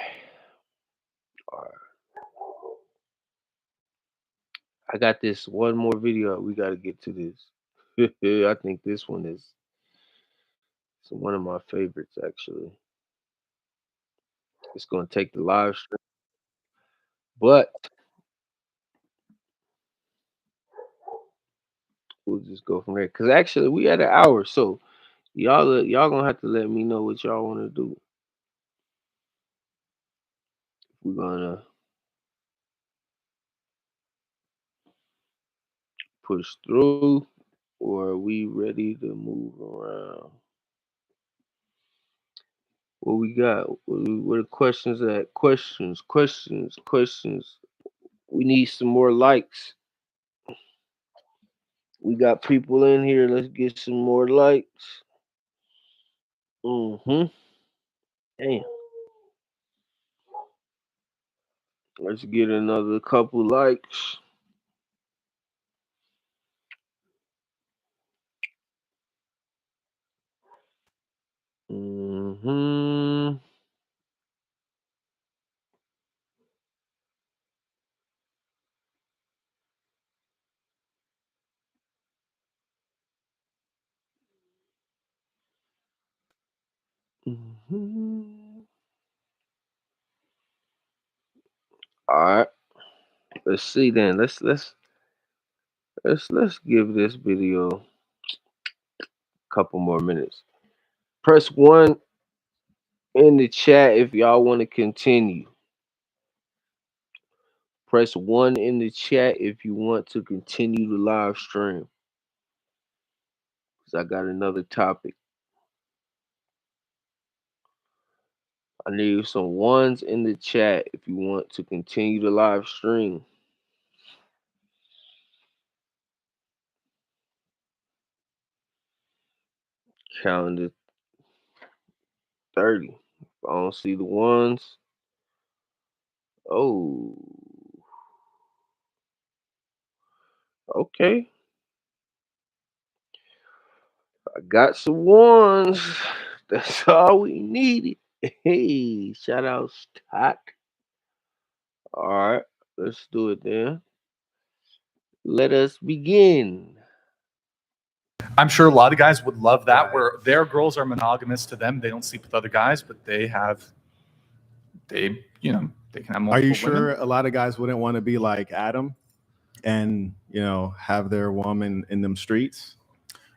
All right. I got this one more video. We got to get to this. I think this one is one of my favorites actually. It's going to take the live stream, but we'll just go from there. Cause actually we at an hour, so y'all gonna have to let me know what y'all want to do. We're gonna push through, or are we ready to move around? What we got? Where the questions at? Questions, questions, questions. We need some more likes. We got people in here. Let's get some more likes. Mm-hmm. Damn. Let's get another couple likes. Mm-hmm. Mhm. All right. Let's see then. Let's give this video a couple more minutes. Press 1 in the chat if y'all want to continue. Press 1 in the chat if you want to continue the live stream. Cause I got another topic. I need some ones in the chat if you want to continue the live stream. Calendar 30. If I don't see the ones. Oh, okay. I got some ones. That's all we needed. Hey, shout out Stock. All right, let's do it then. Let us begin. I'm sure a lot of guys would love that, where their girls are monogamous to them. They don't sleep with other guys, but they can have multiple Are you women. sure a lot of guys wouldn't want to be like Adam and, have their woman in them streets?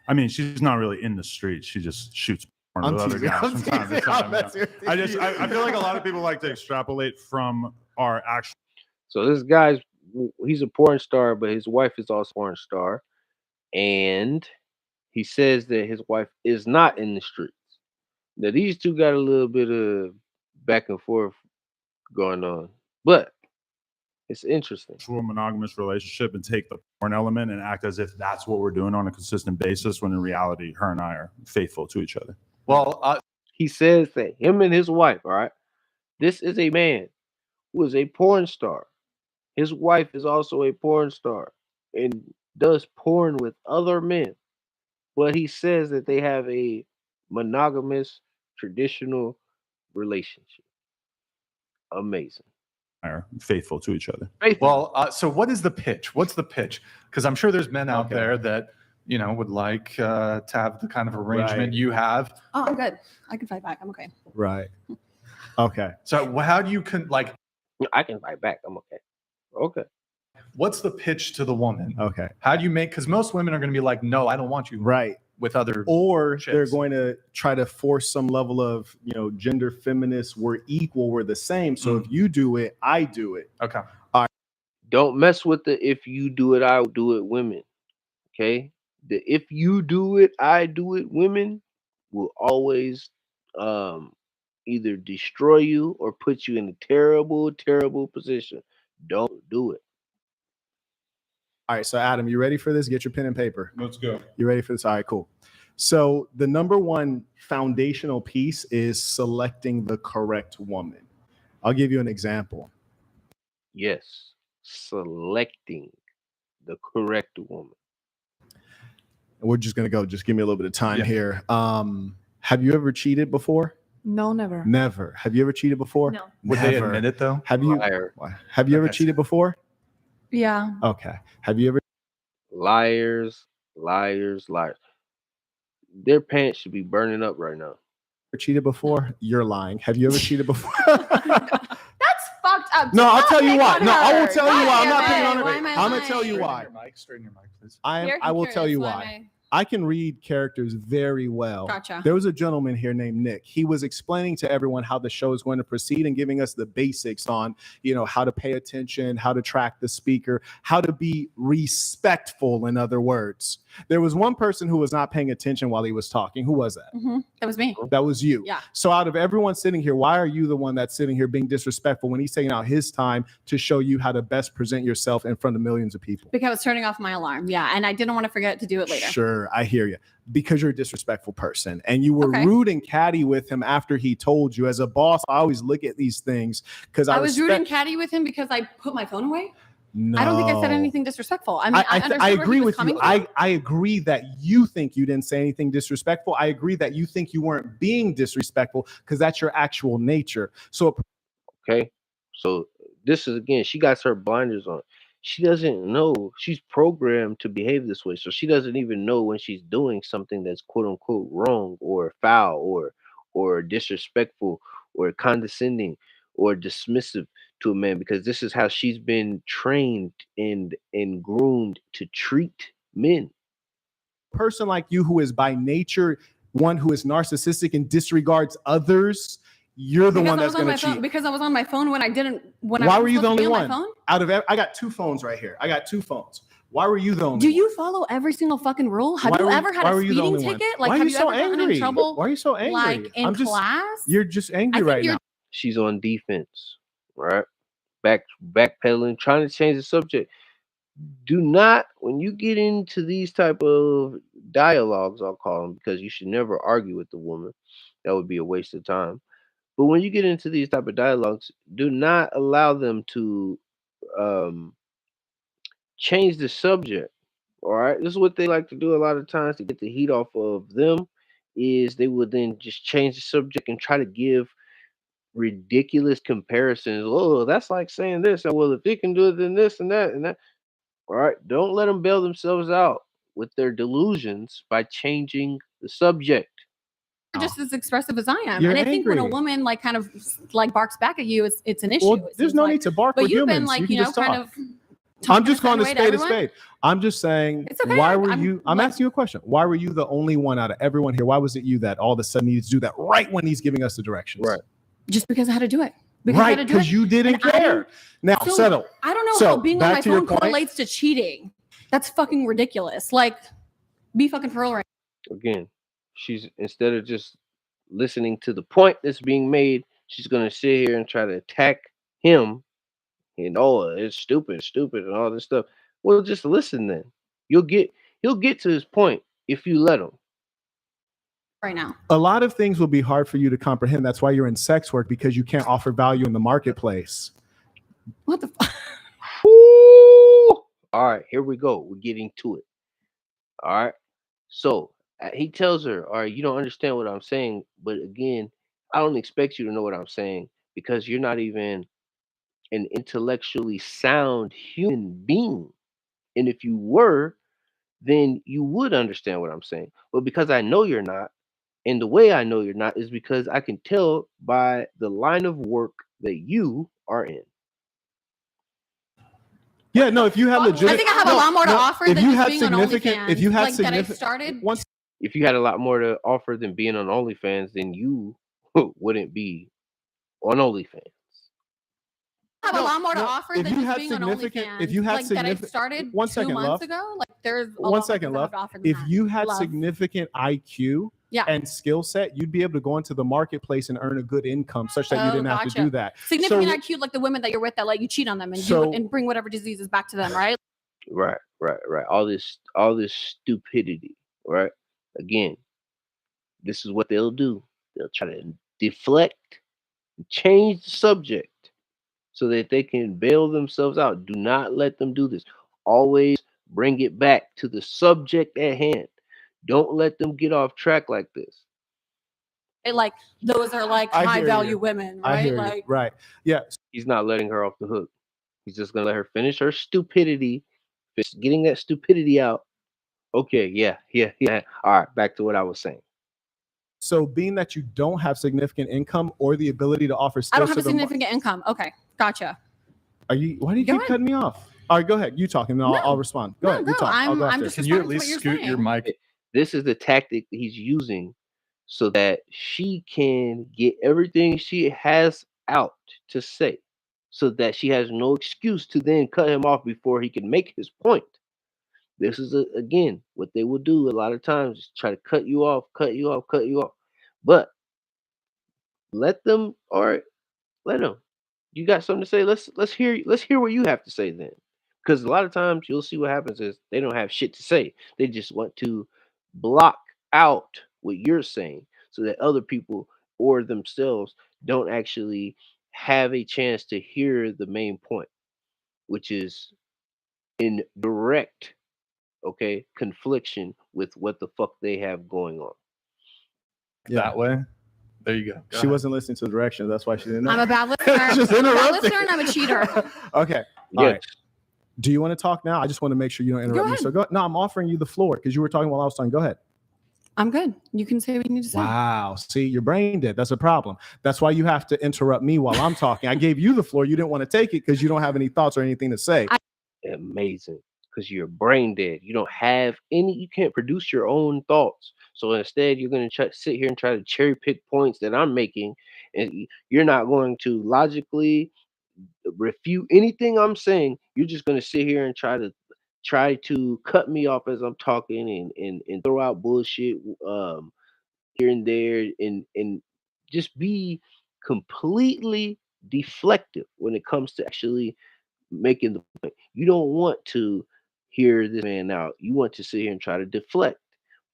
I mean, she's not really in the streets. She just shoots porn with other guys from time to time. I feel like a lot of people like to extrapolate from our actual. So this guy's he's a porn star, but his wife is also a porn star, and he says that his wife is not in the streets. Now these two got a little bit of back and forth going on, but it's interesting. Monogamous relationship and take the porn element and act as if that's what we're doing on a consistent basis, when in reality, her and I are faithful to each other. Well, he says that him and his wife, all right, this is a man who is a porn star. His wife is also a porn star and does porn with other men. But he says that they have a monogamous, traditional relationship. Amazing. Are faithful to each other. Well, so what is the pitch? What's the pitch? Because I'm sure there's men out there that would like to have the kind of arrangement you have. Oh, I'm good. I can fight back. I'm okay. Right. Okay. So how do you I can fight back. I'm okay. Okay. What's the pitch to the woman? Okay. How do you make? Because most women are going to be like, no, I don't want you. Right. With other, or chicks. They're going to try to force some level of gender feminist. We're equal, we're the same, so if you do it, I do it. Okay. Don't mess with the if you do it, I do it women. Okay. The if you do it, I do it women will always either destroy you or put you in a terrible, terrible position. Don't do it. All right, so Adam, you ready for this? Get your pen and paper. Let's go. You ready for this? All right, cool. So the number one foundational piece is selecting the correct woman. I'll give you an example. Yes, selecting the correct woman. And we're just gonna go. Just give me a little bit of time here. Have you ever cheated before? No, never. Never. Have you ever cheated before? No. Would they admit it though? Have you? Liar. Have you ever cheated before? Yeah. Okay. Have you ever? Liars, liars, liars. Their pants should be burning up right now. Cheated before? You're lying. Have you ever cheated before? That's fucked up. No, I'll tell you why. on No, I will her. tell you why. I'm not Why picking on am her. I I'm gonna tell you lying? why. Straighten your mic, please. I will tell you why. I can read characters very well. Gotcha. There was a gentleman here named Nick. He was explaining to everyone how the show is going to proceed and giving us the basics on, how to pay attention, how to track the speaker, how to be respectful, in other words. There was one person who was not paying attention while he was talking. Who was that? That was me. That was you. Yeah. So out of everyone sitting here, why are you the one that's sitting here being disrespectful when he's taking out his time to show you how to best present yourself in front of millions of people? Because I was turning off my alarm. Yeah. And I didn't want to forget to do it later. Sure, I hear you. Because you're a disrespectful person and you were Okay. rude and catty with him after he told you. As a boss, I always look at these things because I was rude and catty with him because I put my phone away. No. I don't think I said anything disrespectful. I mean, I agree with you. From. I agree that you think you didn't say anything disrespectful. I agree that you think you weren't being disrespectful because that's your actual nature. So, Okay. So this is again, she got her blinders on. She doesn't know she's programmed to behave this way. So she doesn't even know when she's doing something that's quote unquote wrong or foul or disrespectful or condescending or dismissive to a man, because this is how she's been trained and groomed to treat men. Person like you who is by nature one who is narcissistic and disregards others, you're the one that's going to cheat. Because I was on my phone when I didn't. Why were you the only one? Out of I got 2 phones right here. I got 2 phones. Why were you the only one? Do you follow every single fucking rule? Have you ever had a speeding ticket? Like, have you ever gotten in trouble? Why are you so angry? Like in class? You're just angry right now. She's on defense, right? Backpedaling, trying to change the subject. Do not, when you get into these type of dialogues, I'll call them, because you should never argue with the woman. That would be a waste of time. But when you get into these type of dialogues, do not allow them to change the subject. All right, this is what they like to do a lot of times to get the heat off of them. Is they would then just change the subject and try to give ridiculous comparisons. Oh, that's like saying this. Well, if he can do it, then this and that and that. All right, don't let them bail themselves out with their delusions by changing the subject. Just as expressive as I am. You're and I think when a angry. woman like kind of like barks back at you, it's an issue. Well, there's no need to bark But with you've humans. been like, You can just kind talk. of. I'm just talking calling a a certain spade way a to spade. I'm just saying, It's okay. why were I'm you? I'm asking you a question. Why were you the only one out of everyone here? Why was it you that all of a sudden needs to do that right when he's giving us the directions? Right. Just because I had to do it. Because I had to do Because it. you didn't And I care. didn't- Now So, settle. I don't know So, how being on back my to your phone point. correlates to cheating. That's fucking ridiculous. Like, be fucking for real right Again, she's, instead of just listening to the point that's being made, she's gonna sit here and try to attack him. And oh, it's stupid, and all this stuff. Well, just listen then. He'll get to his point if you let him. now. A lot of things will be hard for you to comprehend. That's why you're in sex work, because you can't offer value in the marketplace. What the fuck? All right, here we go. We're getting to it. All right. So he tells her, all right, you don't understand what I'm saying. But again, I don't expect you to know what I'm saying because you're not even an intellectually sound human being. And if you were, then you would understand what I'm saying. But because I know you're not, and the way I know you're not is because I can tell by the line of work that you are in. Yeah, no, if you had legitimate, I think I have a lot more to offer if than you just had being on significant, OnlyFans. if you had Like, that I significant, started. once If you had a lot more to offer than being on OnlyFans, then you wouldn't be on OnlyFans. I have a lot more to offer if than you just had being on significant- OnlyFans. if you had like that I significant- started 1 2 second, months love. ago. Like there's a 1 lot second, more love. to offer than If that. you had Love. significant IQ Yeah. and skill set, you'd be able to go into the marketplace and earn a good income such that you Oh, didn't have to gotcha. do that. Significant So- IQ, like the women that you're with that let you cheat on them and So- and bring whatever diseases back to them, right? Right. All this stupidity, right? Again, this is what they'll do. They'll try to deflect, change the subject so that they can bail themselves out. Do not let them do this. Always bring it back to the subject at hand. Don't let them get off track like this. Like those are like I high hear value you. women, I right? hear you. Like Right. Yeah. He's not letting her off the hook. He's just gonna let her finish her stupidity, getting that stupidity out. Okay, yeah. All right, back to what I was saying. So being that you don't have significant income or the ability to offer I skills don't have to a the significant income. Okay, gotcha. Why do you Go keep ahead. cutting me off? All right, go ahead. You talk and then I'll respond. Go ahead. You talk. I'll go I'm after. just Can you at responding to least what you're scoot your saying. mic? This is the tactic that he's using so that she can get everything she has out to say, so that she has no excuse to then cut him off before he can make his point. This is again what they will do a lot of times, is try to cut you off. But let them, all right, let them. You got something to say? Let's hear what you have to say then. Because a lot of times you'll see what happens is they don't have shit to say. They just want to block out what you're saying so that other people or themselves don't actually have a chance to hear the main point, which is in direct, okay, confliction with what the fuck they have going on. That way. There you go. She wasn't listening to the directions. That's why she didn't know. I'm a bad listener. Just I'm a bad interrupting. listener and I'm a cheater. Okay. All right. Do you want to talk now? I just want to make sure you don't interrupt me. ahead. So go. No, I'm offering you the floor because you were talking while I was talking. Go ahead. I'm good. You can say what you need to say. Wow. See, you're brain dead. That's a problem. That's why you have to interrupt me while I'm talking. I gave you the floor. You didn't want to take it because you don't have any thoughts or anything to say. Amazing. Because you're brain dead. You don't have any, you can't produce your own thoughts. So instead, you're going to sit here and try to cherry pick points that I'm making. And you're not going to logically refute anything I'm saying. You're just going to sit here and try to cut me off as I'm talking and throw out bullshit here and there and just be completely deflective when it comes to actually making the point. You don't want to hear this man out. You want to sit here and try to deflect.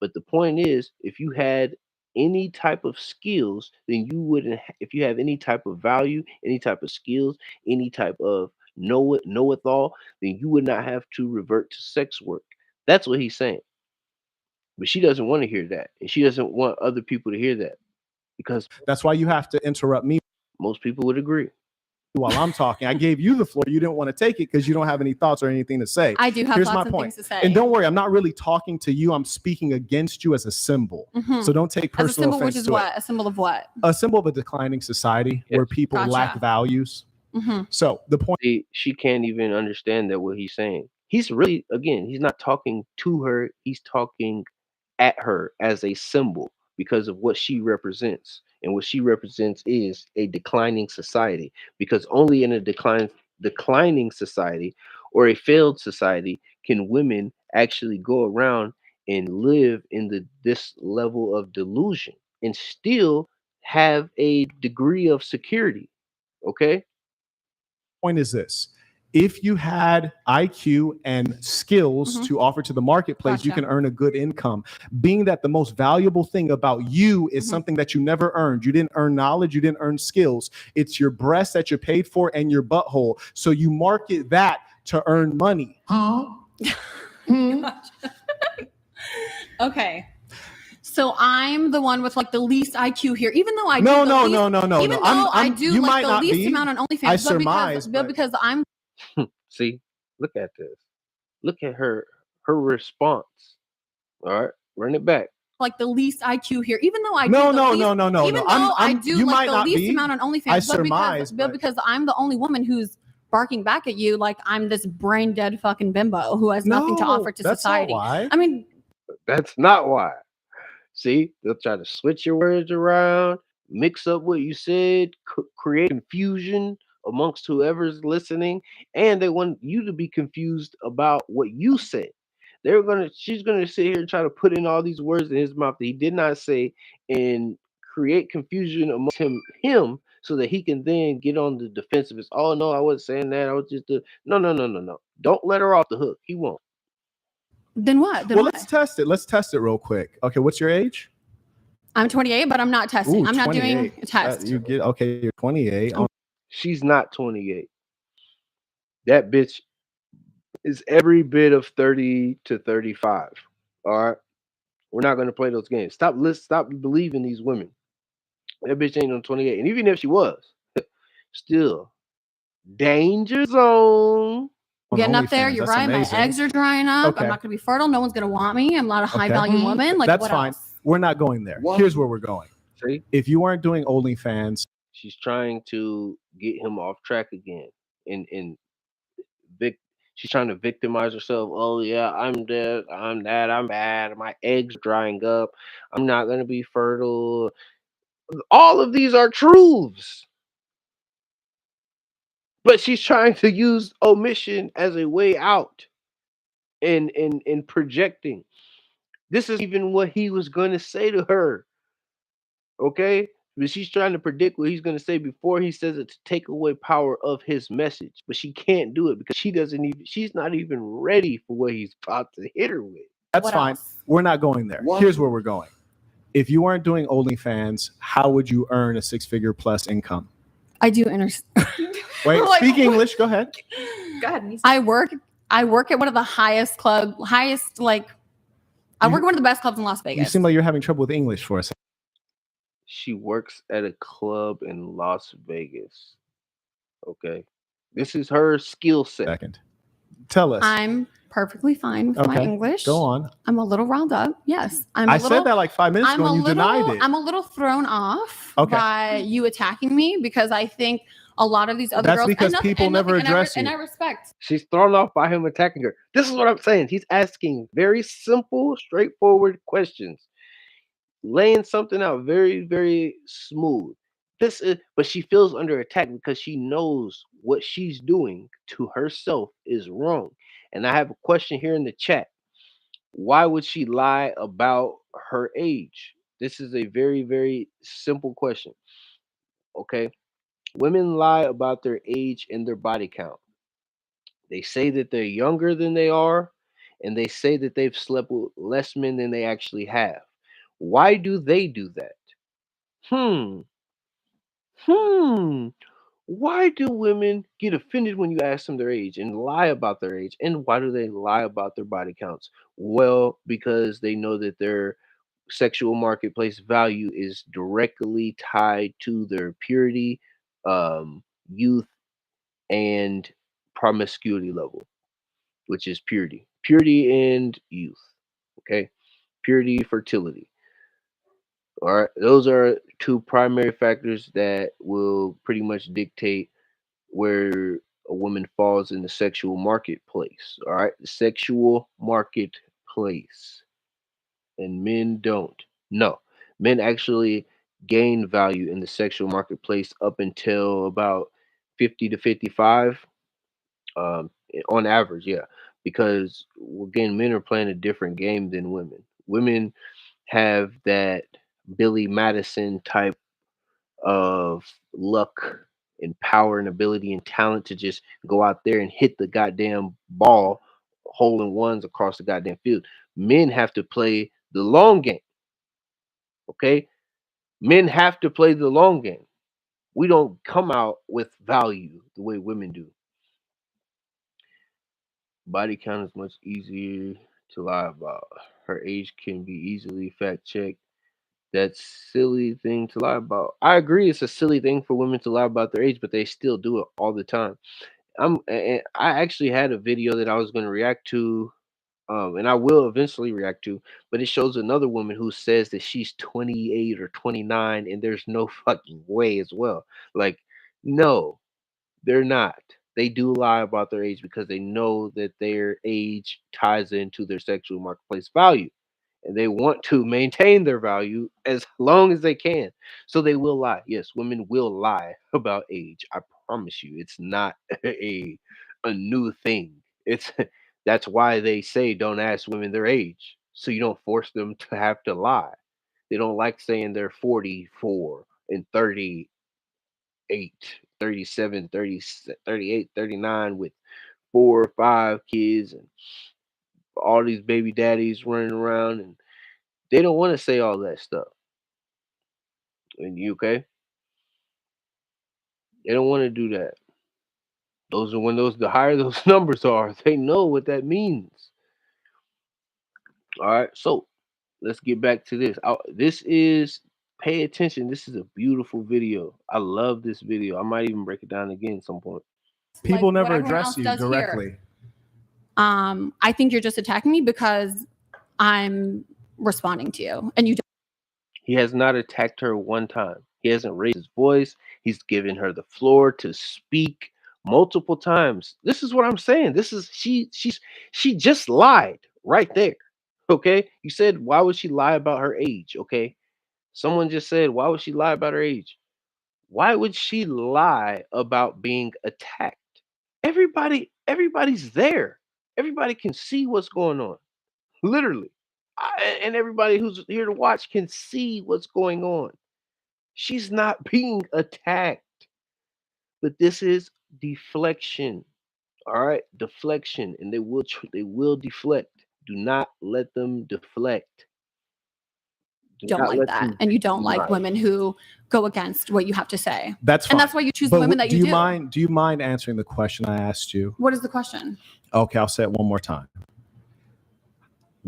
But the point is, if you had any type of skills, then you wouldn't. If you have any type of value, any type of skills, any type of know it all, then you would not have to revert to sex work. That's what he's saying. But she doesn't want to hear that, and she doesn't want other people to hear that because that's why you have to interrupt me. Most people would agree. While I'm talking, I gave you the floor. You didn't want to take it because you don't have any thoughts or anything to say. I do have Here's lots my of point. things to say. And don't worry, I'm not really talking to you. I'm speaking against you as a symbol. So don't take personal as a symbol, offense which is to what? it. A symbol of what? A symbol of a declining society where people lack values. So the point, she can't even understand that what he's saying. He's really, again, he's not talking to her. He's talking at her as a symbol because of what she represents. And what she represents is a declining society. Because only in a declining society or a failed society can women actually go around and live in this level of delusion and still have a degree of security. Okay? point is this. If you had IQ and skills to offer to the marketplace, you can earn a good income. Being that the most valuable thing about you is something that you never earned. You didn't earn knowledge. You didn't earn skills. It's your breast that you're paid for and your butthole. So you market that to earn money. Okay. So I'm the one with like the least IQ here, even though I No. Even though I do you like might the not least be. amount on OnlyFans, I surmise, but because I'm See, look at this. Look at her response. All right, run it back. like the least IQ here, even though I No. Even though I do you like might the not least be. amount on OnlyFans, I surmise, but because I'm the only woman who's barking back at you like I'm this brain dead fucking bimbo who has nothing to offer to that's society. Not why. I mean, that's not why. See, they'll try to switch your words around, mix up what you said, create confusion amongst whoever's listening, and they want you to be confused about what you said. She's gonna sit here and try to put in all these words in his mouth that he did not say and create confusion amongst him so that he can then get on the defensive. It's, oh no, I wasn't saying that. I was just no. Don't let her off the hook. He won't. then what? Then Well, what? let's test it. Let's test it real quick. Okay, what's your age? I'm 28, but I'm not testing. I'm not doing a test. You get okay. You're 28. She's not 28. That bitch is every bit of 30 to 35. All right. We're not gonna play those games. Stop believing these women. That bitch ain't on 28. And even if she was, still danger zone. Getting up there, you're right. Amazing. My eggs are drying up. Okay. I'm not gonna be fertile. No one's gonna want me. I'm not a high value woman. Like that's what fine. Else? We're not going there. What? Here's where we're going. See? If you weren't doing OnlyFans, she's trying to get him off track again. And she's trying to victimize herself. Oh yeah, I'm dead. I'm that. I'm bad. My eggs drying up. I'm not gonna be fertile. All of these are truths. But she's trying to use omission as a way out and projecting. This is even what he was going to say to her. Okay? But she's trying to predict what he's going to say before he says it to take away power of his message. But she can't do it because she's not even ready for what he's about to hit her with. That's what fine. Else? We're not going there. What? Here's where we're going. If you weren't doing OnlyFans, how would you earn a 6-figure plus income? I do understand. Wait, speak English. Go ahead. Go ahead. I work at one of the highest I work at one of the best clubs in Las Vegas. You seem like you're having trouble with English for a second. She works at a club in Las Vegas. Okay. This is her skill set. Second. Tell us. I'm perfectly fine with my English. Go on. I'm a little riled up. Yes. I said that like 5 minutes ago and you denied it. I'm a little thrown off by you attacking me because I think a lot of these other girls. That's because people never address you. And I respect. She's thrown off by him attacking her. This is what I'm saying. He's asking very simple, straightforward questions, laying something out very, very smooth. But she feels under attack because she knows what she's doing to herself is wrong. And I have a question here in the chat. Why would she lie about her age? This is a very, very simple question. Okay. Women lie about their age and their body count. They say that they're younger than they are, and they say that they've slept with less men than they actually have. Why do they do that? Hmm. Why do women get offended when you ask them their age and lie about their age? And why do they lie about their body counts? Well, because they know that their sexual marketplace value is directly tied to their purity, youth, and promiscuity level, which is purity and youth. Okay, purity, fertility. All right, those are two primary factors that will pretty much dictate where a woman falls in the sexual marketplace. All right, the sexual marketplace, and men don't. No, men actually gain value in the sexual marketplace up until about 50 to 55, on average, yeah. Because again, men are playing a different game than women. Women have that Billy Madison type of luck and power and ability and talent to just go out there and hit the goddamn ball, hole in ones across the goddamn field. Men have to play the long game. Okay? Men have to play the long game. We don't come out with value the way women do. Body count is much easier to lie about. Her age can be easily fact checked. That's silly thing to lie about. I agree, it's a silly thing for women to lie about their age, but they still do it all the time. I actually had a video that I was going to react to, and I will eventually react to, but it shows another woman who says that she's 28 or 29, and there's no fucking way as well. Like, no, they're not. They do lie about their age because they know that their age ties into their sexual marketplace value. And they want to maintain their value as long as they can. So they will lie. Yes, women will lie about age. I promise you. It's not a new thing. It's that's why they say don't ask women their age. So you don't force them to have to lie. They don't like saying they're 44 and 38, 37, 30, 38, 39 with 4 or 5 kids and all these baby daddies running around, and they don't want to say all that stuff. In the UK, they don't want to do that. Those are when the higher those numbers are, they know what that means. All right, so let's get back to this. This is pay attention. This is a beautiful video. I love this video. I might even break it down again at some point. People Like never what everyone address else you does here. directly. I think you're just attacking me because I'm responding to you, and you don't. He has not attacked her one time. He hasn't raised his voice. He's given her the floor to speak multiple times. This is what I'm saying. This is she just lied right there. Okay? You said why would she lie about her age? Okay? Someone just said why would she lie about her age? Why would she lie about being attacked? Everybody's there. Everybody can see what's going on. Literally. And everybody who's here to watch can see what's going on. She's not being attacked. But this is deflection. All right? Deflection. And they will deflect. Do not let them deflect. Don't like that, and you don't like women who go against what you have to say. That's fine. And that's why you choose the women that you do. Do you mind answering the question I asked you? What is the question? Okay, I'll say it one more time.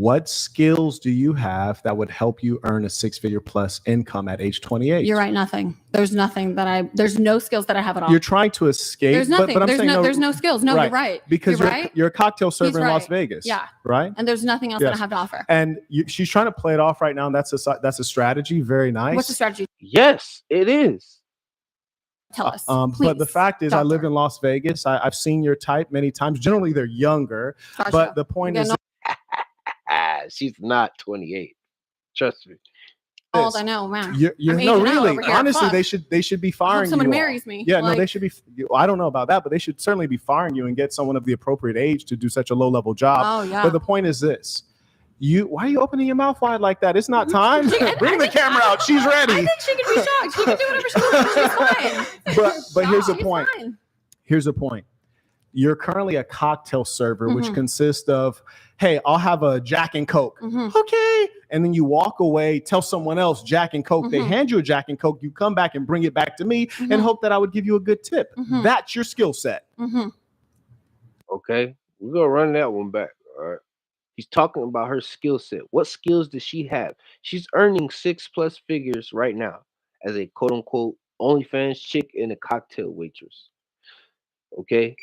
What skills do you have that would help you earn a 6-figure plus income at age 28? You're right. Nothing. There's nothing that there's no skills that I have at all. You're trying to escape. There's nothing. But I'm saying there's no skills. No, you're right. Because you're right. you're a cocktail server He's in Las right. Vegas. Yeah. Right. And there's nothing else that I have to offer. And she's trying to play it off right now. And that's a strategy. Very nice. What's the strategy? Yes, it is. Tell us. But the fact is, I live in Las Vegas. I've seen your type many times. Generally, they're younger. But the point is, she's not 28. Trust me. Old, I know, man. No, really. Honestly, they should be firing you. Someone marries me. Yeah, no, they should be. I don't know about that, but they should certainly be firing you and get someone of the appropriate age to do such a low level job. Oh yeah. But the point is this. Why are you opening your mouth wide like that? It's not time. Bring the camera out. She's ready. I think she can be shocked. She can do whatever she wants. She's fine. But here's the point. Here's the point. You're currently a cocktail server, which consists of, hey, I'll have a Jack and Coke. Okay. And then you walk away, tell someone else Jack and Coke. They hand you a Jack and Coke. You come back and bring it back to me and hope that I would give you a good tip. That's your skill set. Okay. We're going to run that one back. All right. He's talking about her skill set. What skills does she have? She's earning 6+ figures right now as a quote unquote OnlyFans chick and a cocktail waitress. Okay.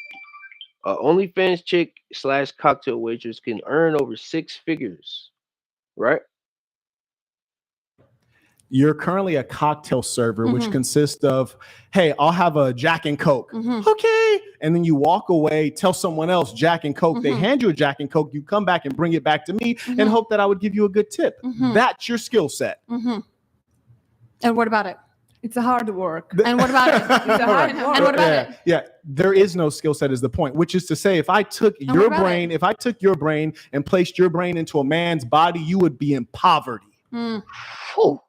OnlyFans chick / cocktail waitress can earn over 6 figures, right? You're currently a cocktail server, which consists of, hey, I'll have a Jack and Coke. Okay. And then you walk away, tell someone else Jack and Coke. They hand you a Jack and Coke. You come back and bring it back to me and hope that I would give you a good tip. That's your skill set. And what about it? It's a hard work. And what about it? It's a hard work. And what about it? Yeah, there is no skill set is the point, which is to say, if I took your brain, and placed your brain into a man's body, you would be in poverty. Oh.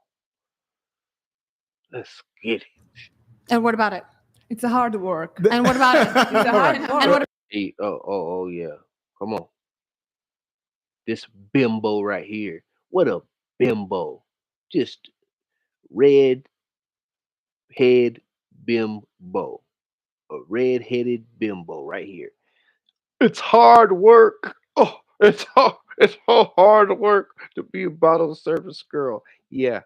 Let's get it. And what about it? It's a hard work. And what about it? It's a hard work. And what Hey, oh yeah. Come on. This bimbo right here. What a bimbo. Just red head bimbo. A red-headed bimbo right here. It's hard work. Oh, it's so hard work to be a bottle service girl. Yeah.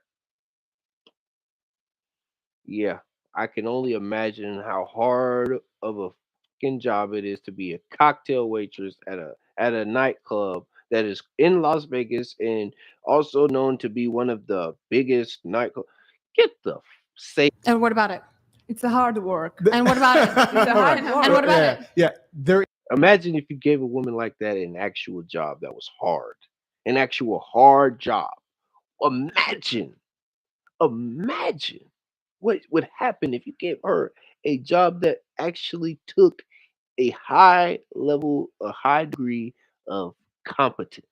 Yeah, I can only imagine how hard of a fucking job it is to be a cocktail waitress at a nightclub that is in Las Vegas and also known to be one of the biggest nightclubs. Get the say. And what about it? It's a hard work. And what about it? It's a hard work. And what about it? Yeah, Imagine if you gave a woman like that an actual job that was hard, an actual hard job. Imagine what would happen if you gave her a job that actually took a high degree of competence.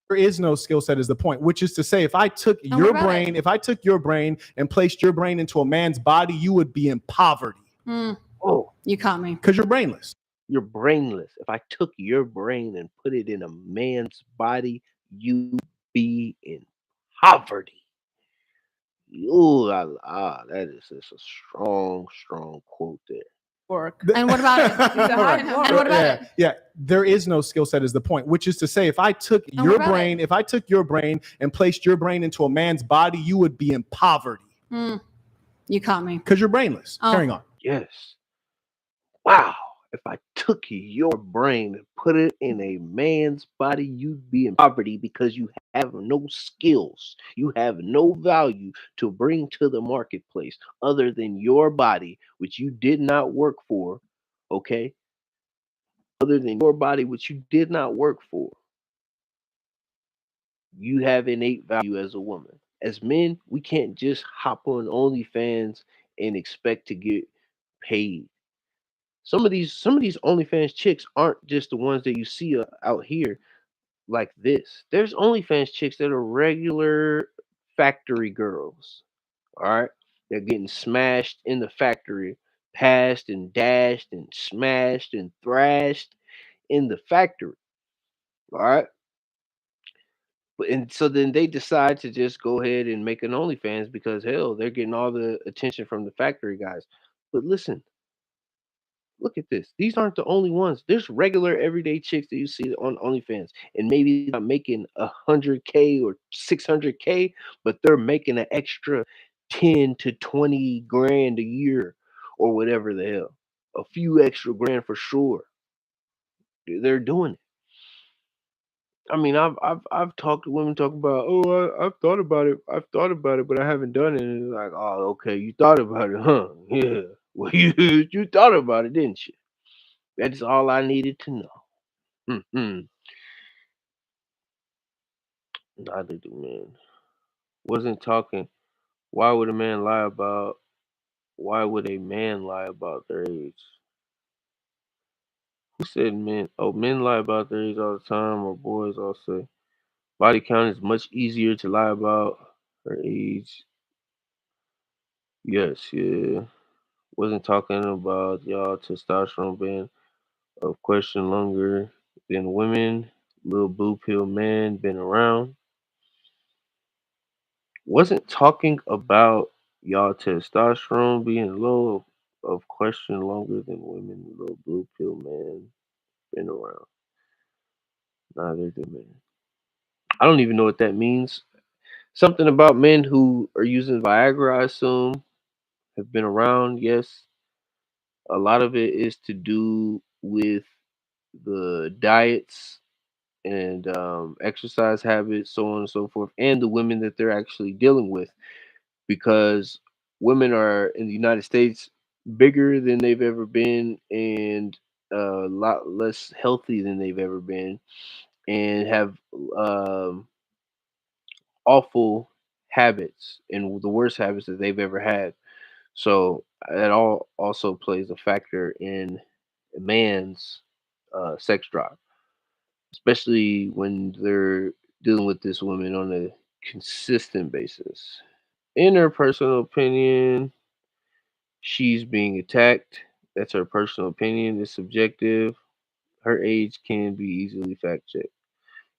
There is no skill set is the point, which is to say, if I took your brain and placed your brain into a man's body, you would be in poverty. Oh, you caught me. Because you're brainless. You're brainless. If I took your brain and put it in a man's body, you'd be in poverty. Ooh, that is just a strong quote there. Work. And what about it? It's a hard work. And what about it? Yeah, there is no skill set is the point, which is to say, if I took your brain and placed your brain into a man's body, you would be in poverty. You caught me. Because you're brainless. Carrying on. Yes. Wow. If I took your brain and put it in a man's body, you'd be in poverty because you have no skills. You have no value to bring to the marketplace other than your body, which you did not work for. Okay? Other than your body, which you did not work for. You have innate value as a woman. As men, we can't just hop on OnlyFans and expect to get paid. Some of these OnlyFans chicks aren't just the ones that you see out here like this. There's OnlyFans chicks that are regular factory girls. All right, they're getting smashed in the factory, passed and dashed and smashed and thrashed in the factory. All right. And so then they decide to just go ahead and make an OnlyFans because hell, they're getting all the attention from the factory guys. But listen, Look at this. These aren't the only ones. There's regular everyday chicks that you see on OnlyFans, and maybe they're not making 100K or 600K, but they're making an extra 10 to 20 grand a year or whatever the hell. A few extra grand for sure. They're doing it. I mean, I've talked to women talk about, oh, I've thought about it, but I haven't done it. And it's like, oh, okay, you thought about it, huh? Yeah. Well, you thought about it, didn't you? That's all I needed to know. Mm-hmm. Neither do men. Wasn't talking. Why would a man lie about? Why would a man lie about their age? Who said men? Oh, men lie about their age all the time, or boys all say body count is much easier to lie about her age. Yes, yeah. Wasn't talking about y'all testosterone being of question longer than women. Little blue pill man been around. Wasn't talking about y'all testosterone being low of question longer than women. Little blue pill man been around. Neither do men. I don't even know what that means. Something about men who are using Viagra, I assume, have been around. Yes, a lot of it is to do with the diets and exercise habits, so on and so forth, and the women that they're actually dealing with, because women are in the United States bigger than they've ever been and a lot less healthy than they've ever been, and have um, awful habits and the worst habits that they've ever had. So that all also plays a factor in a man's sex drive, especially when they're dealing with this woman on a consistent basis. In her personal opinion, she's being attacked. That's her personal opinion. It's subjective. Her age can be easily fact checked.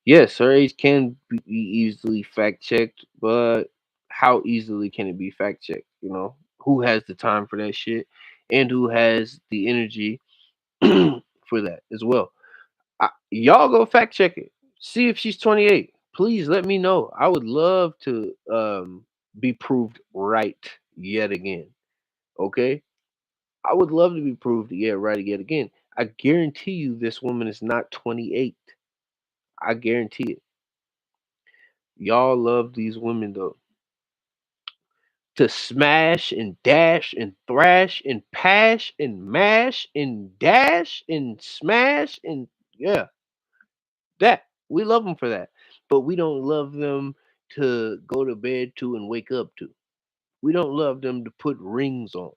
Yes, her age can be easily fact checked, but how easily can it be fact checked? You know, who has the time for that shit, and who has the energy for that as well? Y'all go fact check it. See if she's 28. Please let me know. I would love to be proved right yet again. Okay? I would love to be proved yet right yet again. I guarantee you this woman is not 28. I guarantee it. Y'all love these women though. To smash and dash and thrash and pash and mash and dash and smash and yeah, that we love them for that. But we don't love them to go to bed to and wake up to. We don't love them to put rings on.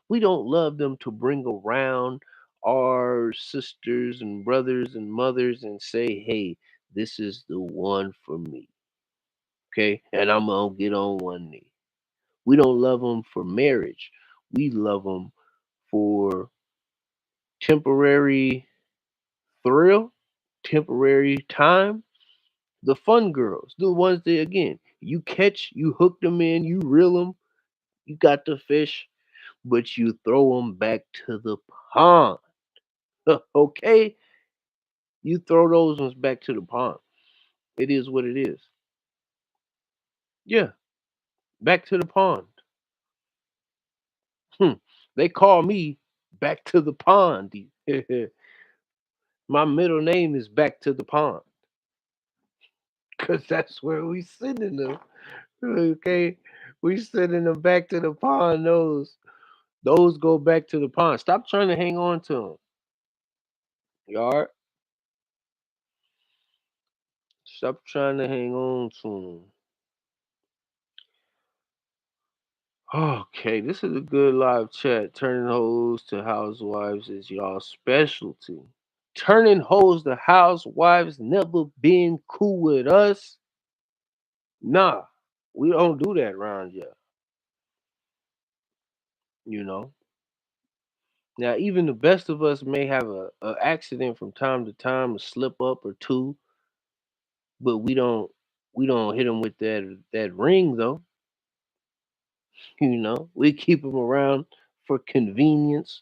We don't love them to bring around our sisters and brothers and mothers and say, hey, this is the one for me. Okay. And I'm going to get on one knee. We don't love them for marriage. We love them for temporary thrill, temporary time. The fun girls, the ones that, again, you catch, you hook them in, you reel them, you got the fish, but you throw them back to the pond. Okay? You throw those ones back to the pond. It is what it is. Yeah, back to the pond. Hmm. They call me back to the pond. My middle name is back to the pond because that's where we sending them. Okay, we sending them back to the pond. Those go back to the pond. Stop trying to hang on to them. Yard. Stop trying to hang on to them. Okay, this is a good live chat. Turning hoes to housewives is y'all specialty. Turning hoes to housewives never been cool with us. Nah, we don't do that around here. You know. Now, even the best of us may have a accident from time to time, a slip up or two, but we don't hit them with that ring though. You know, we keep them around for convenience,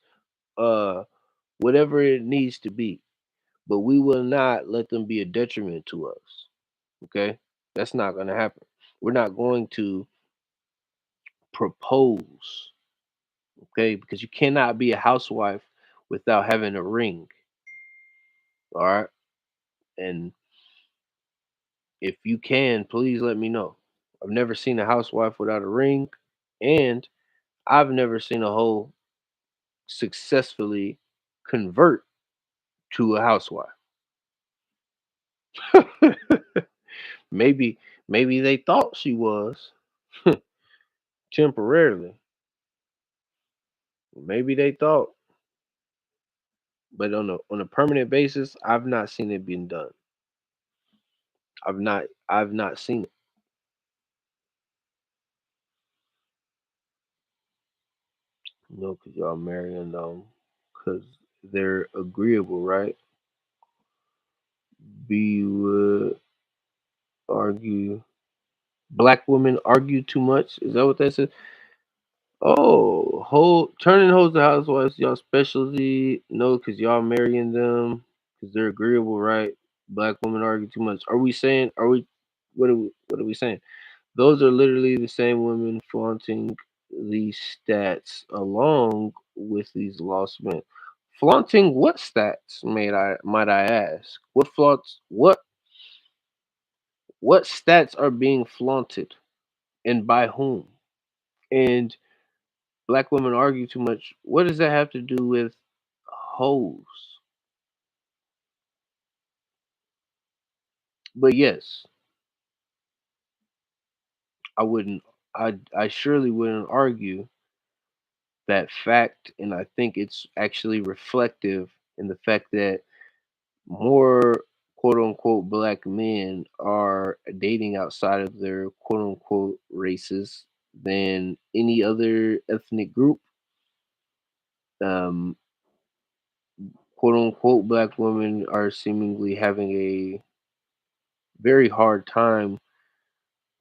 uh, whatever it needs to be. But we will not let them be a detriment to us. Okay? That's not going to happen. We're not going to propose. Okay? Because you cannot be a housewife without having a ring. All right? And if you can, please let me know. I've never seen a housewife without a ring, and I've never seen a hoe successfully convert to a housewife. maybe maybe they thought she was temporarily. Maybe they thought, but on a permanent basis, I've not seen it being done. I've not seen it. Because y'all marrying them because they're agreeable, right? B would argue. Black women argue too much. Is that what that says? Oh, turning hoes to housewives, y'all specialty. No, because y'all marrying them because they're agreeable, right? Black women argue too much. Are we saying? Are we? What are we saying? Those are literally the same women flaunting these stats along with these lost men. Flaunting what stats? Might I ask? What stats are being flaunted and by whom? And black women argue too much. What does that have to do with hoes? But yes, I wouldn't. I surely wouldn't argue that fact, and I think it's actually reflective in the fact that more quote unquote black men are dating outside of their quote unquote races than any other ethnic group. Um, quote unquote black women are seemingly having a very hard time,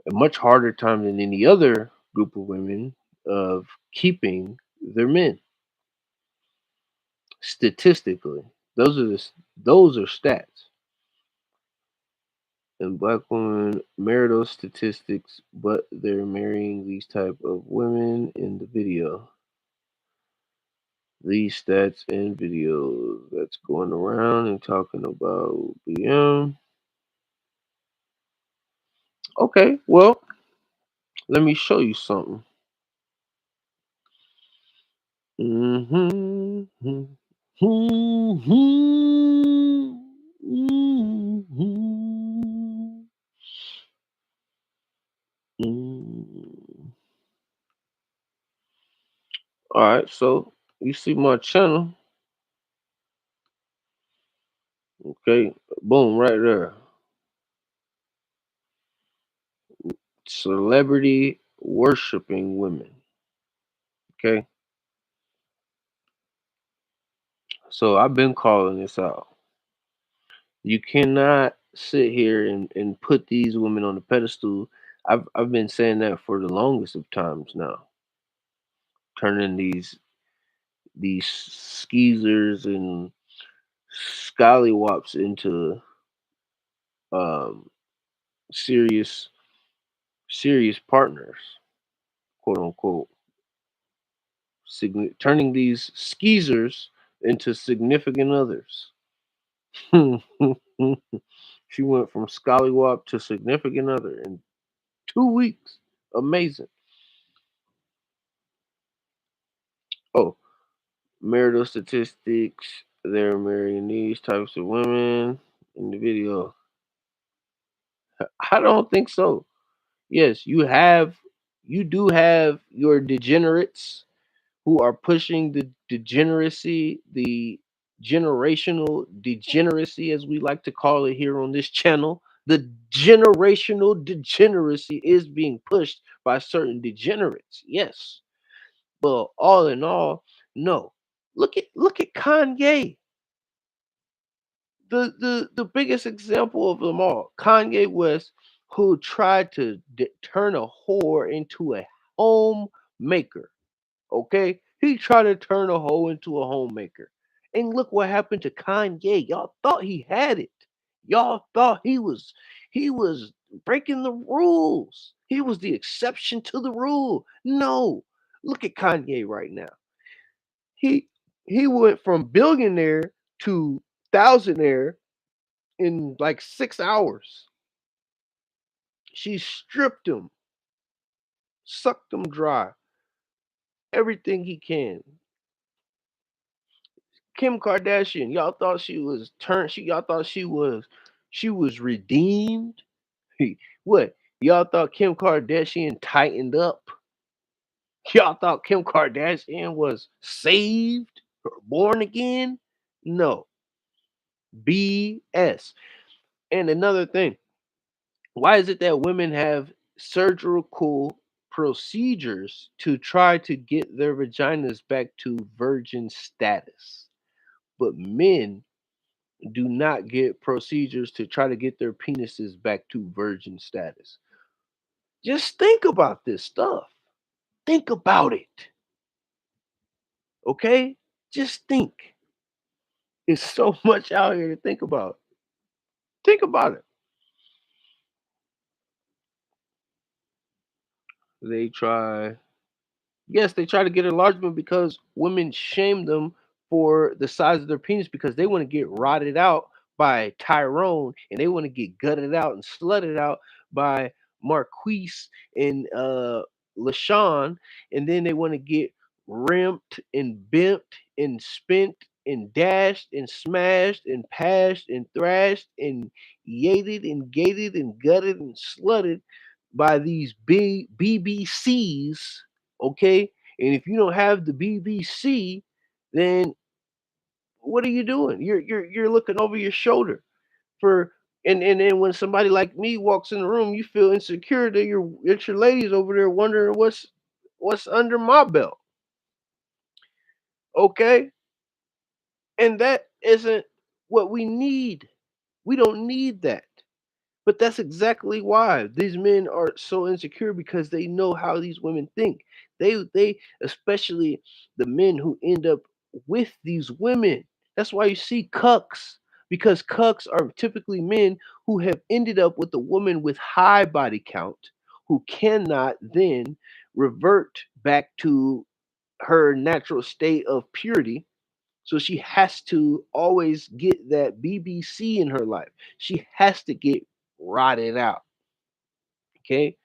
a much harder time than any other group of women of keeping their men statistically. Those are stats. And black women marital statistics, but they're marrying these type of women in the video. These stats and videos that's going around and talking about BM. Okay, well, let me show you something. Mm-hmm. Mm-hmm. Mm. All right, so you see my channel, okay? Boom, right there. Celebrity worshiping women, okay? So I've been calling this out. You cannot sit here and put these women on the pedestal. I've been saying that for the longest of times now. Turning these skeezers and scallywops into um serious serious partners, quote unquote. Turning these skeezers into significant others. She went from scallywop to significant other in 2 weeks. Amazing. Oh, marital statistics. They're marrying these types of women in the video. I don't think so. Yes, you do have your degenerates who are pushing the degeneracy, the generational degeneracy, as we like to call it here on this channel. The generational degeneracy is being pushed by certain degenerates. Yes. But all in all, no. Look at Kanye. The biggest example of them all. Kanye West, who tried to turn a whore into a homemaker. Okay? He tried to turn a hoe into a homemaker. And look what happened to Kanye. Y'all thought he had it. Y'all thought he was breaking the rules. He was the exception to the rule. No. Look at Kanye right now. He he went from billionaire to thousandaire in like 6 hours. She stripped him, sucked him dry, everything he can. Kim Kardashian, y'all thought she was turned. Y'all thought she was redeemed. What? Y'all thought Kim Kardashian tightened up? Y'all thought Kim Kardashian was saved or born again? No. BS. And another thing, why is it that women have surgical procedures to try to get their vaginas back to virgin status, but men do not get procedures to try to get their penises back to virgin status? Just think about this stuff. Think about it. Okay? Just think. It's so much out here to think about. Think about it. They try Yes, they try to get enlargement because women shame them for the size of their penis because they want to get rotted out by Tyrone and they want to get gutted out and slutted out by Marquise and LaShawn, and then they want to get rimped and bent and spent and dashed and smashed and pashed and thrashed and yated and gated and gutted and slutted by these big BBCs. Okay, and if you don't have the BBC, then what are you doing? You're looking over your shoulder for, and then when somebody like me walks in the room, you feel insecure that your ladies over there wondering what's under my belt. Okay, and that isn't what we need. We don't need that. But that's exactly why these men are so insecure because they know how these women think. They especially the men who end up with these women. That's why you see cucks, because cucks are typically men who have ended up with a woman with high body count who cannot then revert back to her natural state of purity, so she has to always get that BBC in her life. She has to get rotted out. Okay.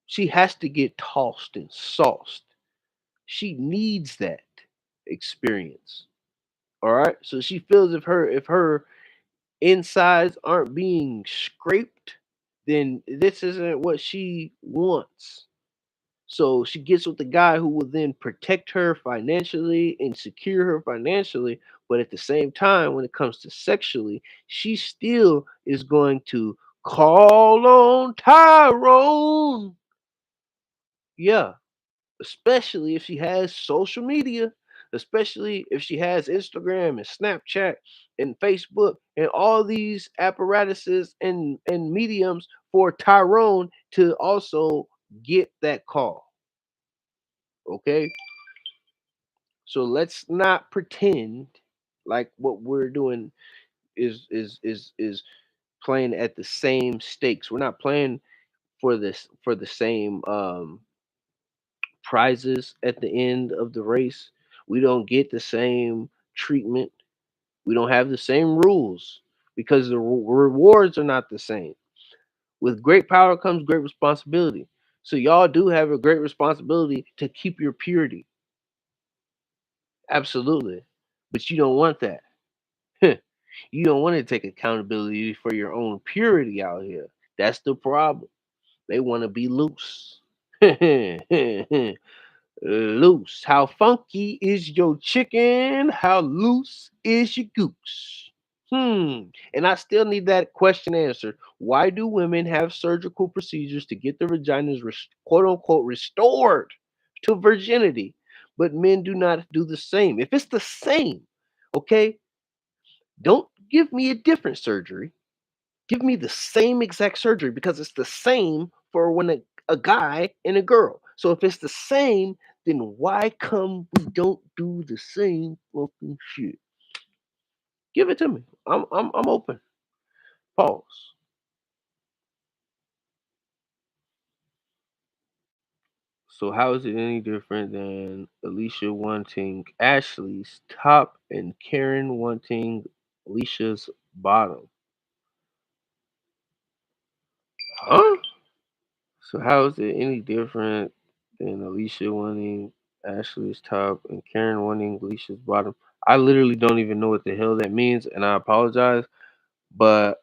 She has to get tossed and sauced. She needs that experience. All right. So she feels if her insides aren't being scraped, then this isn't what she wants. So she gets with the guy who will then protect her financially and secure her financially. But at the same time, when it comes to sexually, she still is going to call on Tyrone. Yeah, especially if she has social media, especially if she has Instagram and Snapchat and Facebook and all these apparatuses and mediums for Tyrone to also get that call. Okay, so let's not pretend like what we're doing is playing at the same stakes. We're not playing for the same prizes at the end of the race. We don't get the same treatment. We don't have the same rules because the rewards are not the same. With great power comes great responsibility. So y'all do have a great responsibility to keep your purity. Absolutely. But you don't want that. You don't want to take accountability for your own purity out here. That's the problem. They want to be loose. Loose. How funky is your chicken? How loose is your goose? And I still need that question answered. Why do women have surgical procedures to get their vaginas quote unquote restored to virginity, but men do not do the same? If it's the same, okay, don't give me a different surgery. Give me the same exact surgery because it's the same for when a guy and a girl. So if it's the same, then why come we don't do the same fucking shit? Give it to me. I'm open. Pause. So how is it any different than Alicia wanting Ashley's top and Karen wanting Alicia's bottom? Huh? So how is it any different than Alicia wanting Ashley's top and Karen wanting Alicia's bottom? I literally don't even know what the hell that means, and I apologize, but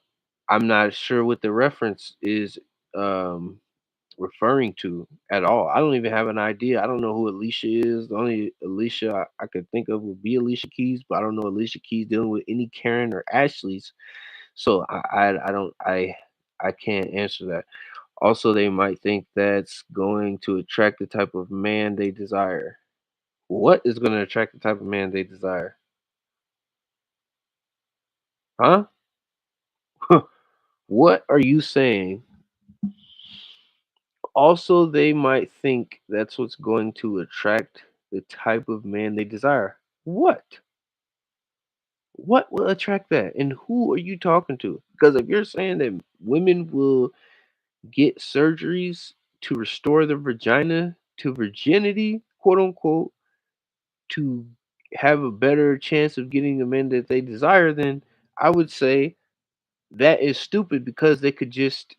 I'm not sure what the reference is um referring to at all. I don't even have an idea. I don't know who Alicia is. The only Alicia I could think of would be Alicia Keys, but I don't know Alicia Keys dealing with any Karen or Ashley's. So I can't answer that. Also, they might think that's going to attract the type of man they desire. What is going to attract the type of man they desire? Huh? What are you saying? Also, they might think that's what's going to attract the type of man they desire. What? What will attract that? And who are you talking to? Because if you're saying that women will get surgeries to restore their vagina to virginity, quote unquote, to have a better chance of getting the men that they desire, then I would say that is stupid because they could just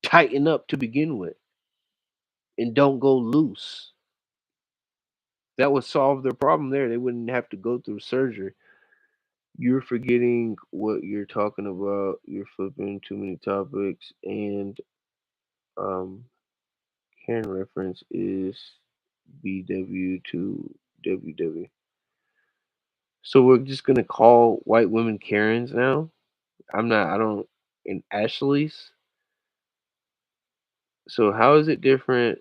tighten up to begin with and don't go loose. That would solve their problem there. They wouldn't have to go through surgery. You're forgetting what you're talking about. You're flipping too many topics, and um, Karen reference is BW to WW. So we're just gonna call white women Karens now. I'm not. I don't. In Ashley's. So how is it different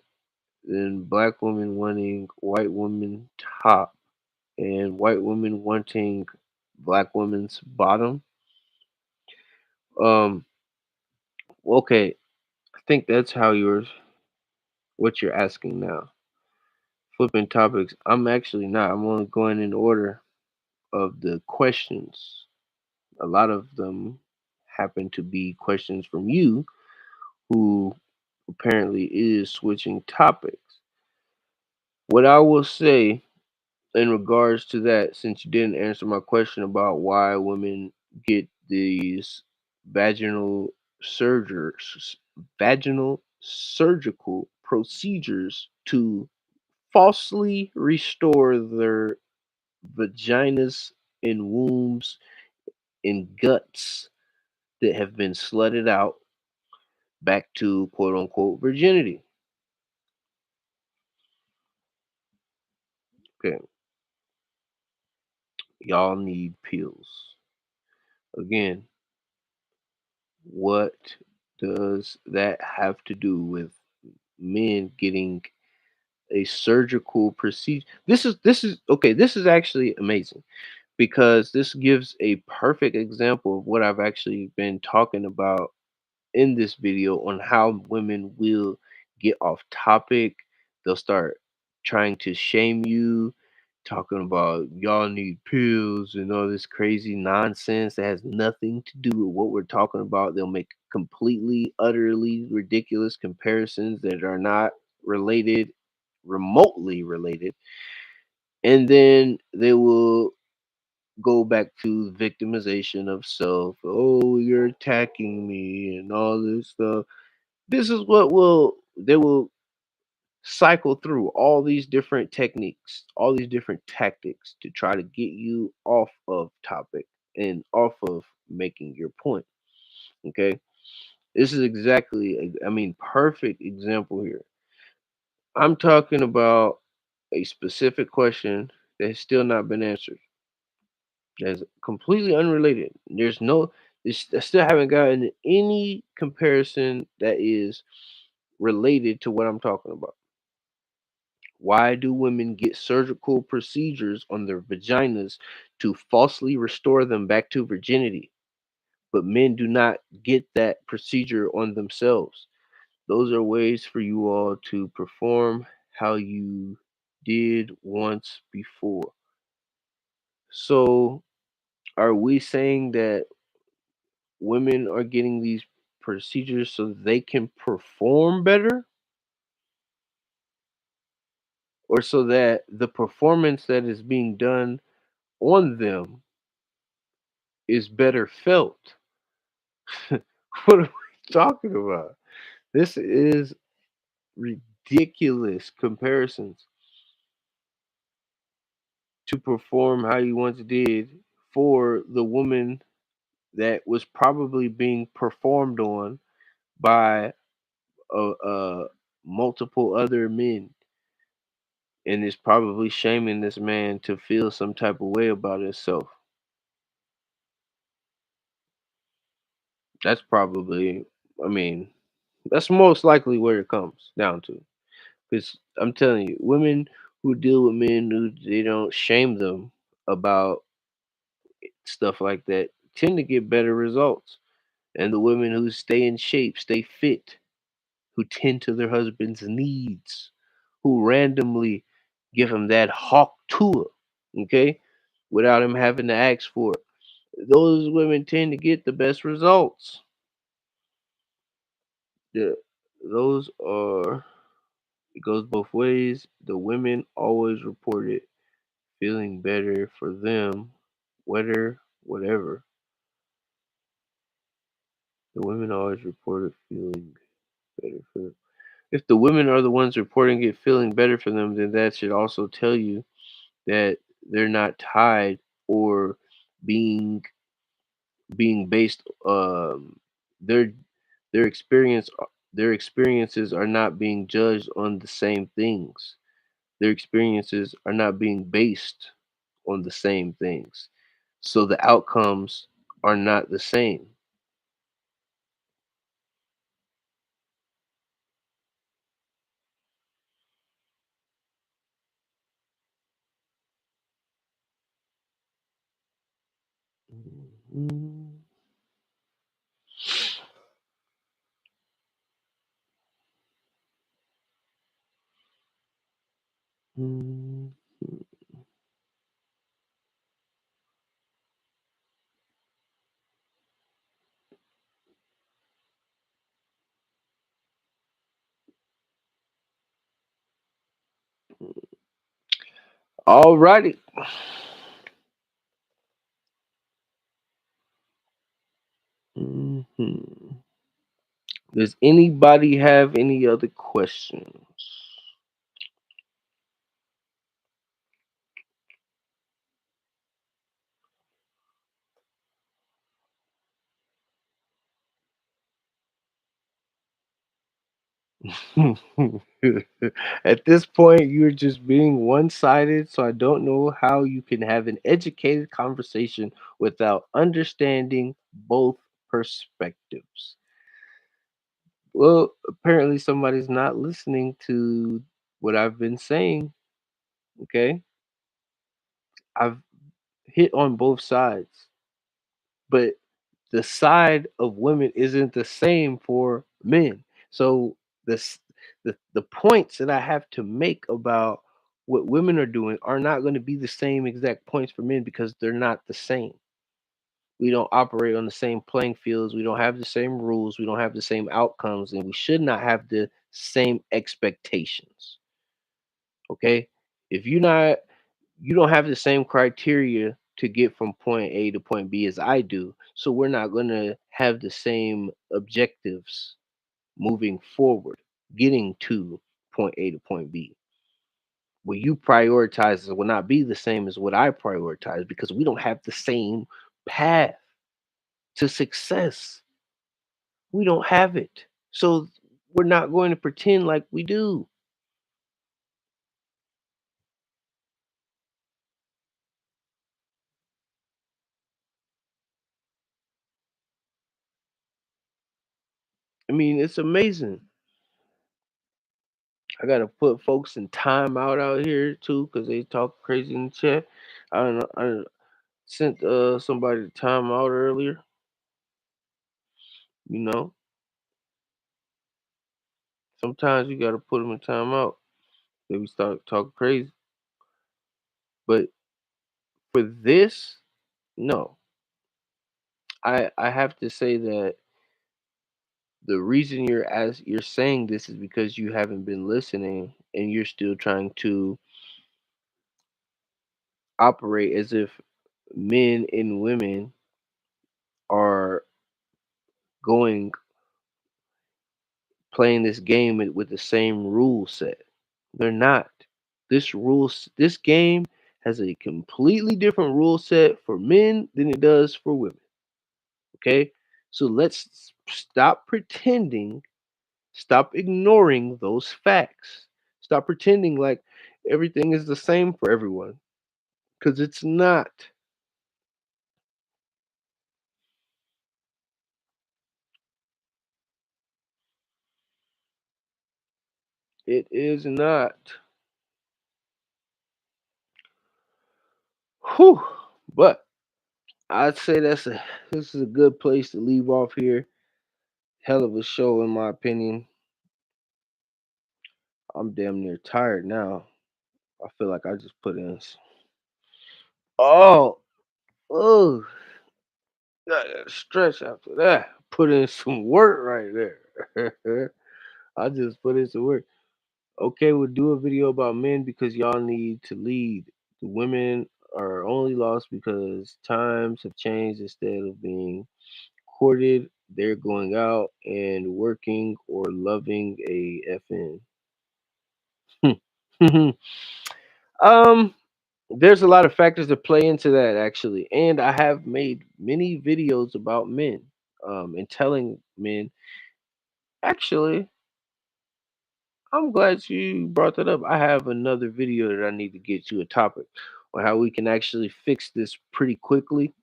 than black women wanting white woman top and white women wanting black women's bottom? Um. Okay. I think that's how yours. What you're asking now. Flipping topics. I'm actually not. I'm only going in order of the questions. A lot of them happen to be questions from you who apparently is switching topics. What I will say in regards to that, since you didn't answer my question about why women get these vaginal surgeries, vaginal surgical procedures to falsely restore their vaginas and wombs and guts that have been slutted out back to quote unquote virginity. Okay, y'all need pills. Again, what does that have to do with men getting a surgical procedure? This is okay, this is actually amazing because this gives a perfect example of what I've actually been talking about in this video on how women will get off topic. They'll start trying to shame you, talking about y'all need pills and all this crazy nonsense that has nothing to do with what we're talking about. They'll make completely, utterly ridiculous comparisons that are not related, remotely related. And then they will go back to victimization of self. Oh, you're attacking me and all this stuff. This is what will they will cycle through all these different techniques, all these different tactics to try to get you off of topic and off of making your point. Okay. This is exactly, I mean, perfect example here. I'm talking about a specific question that has still not been answered. That's completely unrelated. I still haven't gotten any comparison that is related to what I'm talking about. Why do women get surgical procedures on their vaginas to falsely restore them back to virginity, but men do not get that procedure on themselves? Those are ways for you all to perform how you did once before. So, are we saying that women are getting these procedures so they can perform better? Or so that the performance that is being done on them is better felt? What are we talking about? This is ridiculous comparisons to perform how you once did for the woman that was probably being performed on by multiple other men and is probably shaming this man to feel some type of way about himself. That's probably, I mean, that's most likely where it comes down to. Because I'm telling you, women who deal with men who they don't shame them about stuff like that tend to get better results. And the women who stay in shape, stay fit, who tend to their husband's needs, who randomly give him that hawk tour, okay, without him having to ask for it. Those women tend to get the best results. The, those are, it goes both ways. The women always reported feeling better for them, whatever. The women always reported feeling better for them. If the women are the ones reporting it feeling better for them, then that should also tell you that they're not tied or being based their their experience their experiences are not being judged on the same things. Their experiences are not being based on the same things. So the outcomes are not the same. Mhm. Mhm. All righty. Mhm. Does anybody have any other questions? At this point, you're just being one sided, so I don't know how you can have an educated conversation without understanding both perspectives. Well, apparently, somebody's not listening to what I've been saying. Okay. I've hit on both sides, but the side of women isn't the same for men. So this the points that I have to make about what women are doing are not going to be the same exact points for men because they're not the same. We don't operate on the same playing fields. We don't have the same rules. We don't have the same outcomes, and we should not have the same expectations. Okay, if you don't have the same criteria to get from point A to point B as I do. So we're not going to have the same objectives moving forward, getting to point A to point B. What you prioritize will not be the same as what I prioritize because we don't have the same path to success. We don't have it. So we're not going to pretend like we do. I mean, it's amazing. I gotta put folks in timeout out here too, cause they talk crazy in the chat. I don't know. I sent somebody to timeout earlier. You know, sometimes you gotta put them in timeout. They be start talking crazy. But for this, no. I have to say that the reason you're saying this is because you haven't been listening and you're still trying to operate as if men and women are going playing this game with the same rule set. They're not. This game has a completely different rule set for men than it does for women. Okay? So stop pretending, stop ignoring those facts. Stop pretending like everything is the same for everyone cuz it's not. It is not. Whew. But I'd say this is a good place to leave off here. Hell of a show in my opinion. I'm damn near tired now. I feel like I just put in oh, oh, I gotta stretch after that. Put in some work right there. I just put in some work. Okay, we'll do a video about men because y'all need to lead. The women are only lost because times have changed. Instead of being courted, they're going out and working or loving a FN. um, there's a lot of factors that play into that actually, and I have made many videos about men, and telling men. Actually, I'm glad you brought that up. I have another video that I need to get to a topic on how we can actually fix this pretty quickly,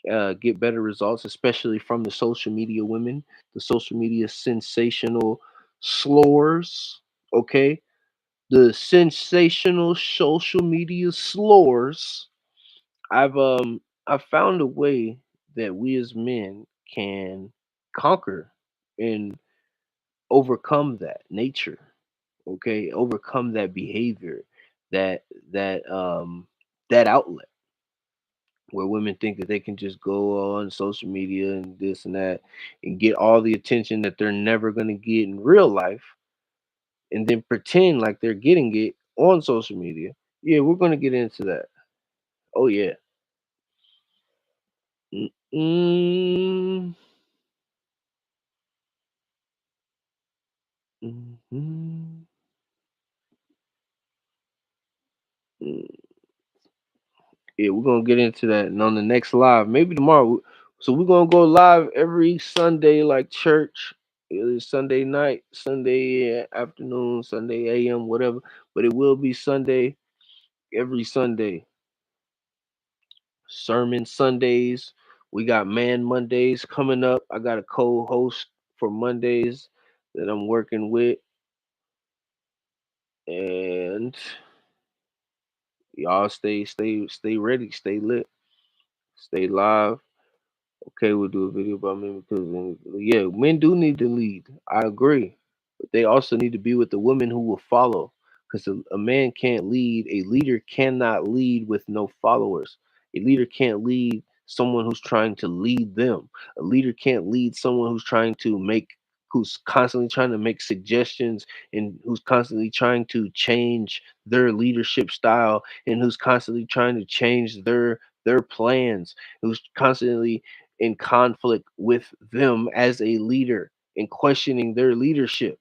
get better results, especially from the social media women, the social media sensational slurs. Okay, the sensational social media slurs. I've found a way that we as men can conquer and overcome that nature. Okay, overcome that behavior, that that outlet where women think that they can just go on social media and this and that and get all the attention that they're never going to get in real life and then pretend like they're getting it on social media. Yeah, we're going to get into that. Oh yeah. Mm-mm. Mhm. Mm. Yeah, we're gonna get into that and on the next live, maybe tomorrow. So we're gonna go live every Sunday, like church. Either Sunday night, Sunday afternoon, Sunday AM, whatever. But it will be Sunday every Sunday. Sermon Sundays. We got Man Mondays coming up. I got a co-host for Mondays that I'm working with, and y'all stay ready, stay lit, stay live. Okay, we'll do a video about men because yeah, men do need to lead. I agree, but they also need to be with the women who will follow. Because a man can't lead. A leader cannot lead with no followers. A leader can't lead someone who's trying to lead them. A leader can't lead someone who's constantly trying to make suggestions and who's constantly trying to change their leadership style and who's constantly trying to change their plans, who's constantly in conflict with them as a leader and questioning their leadership.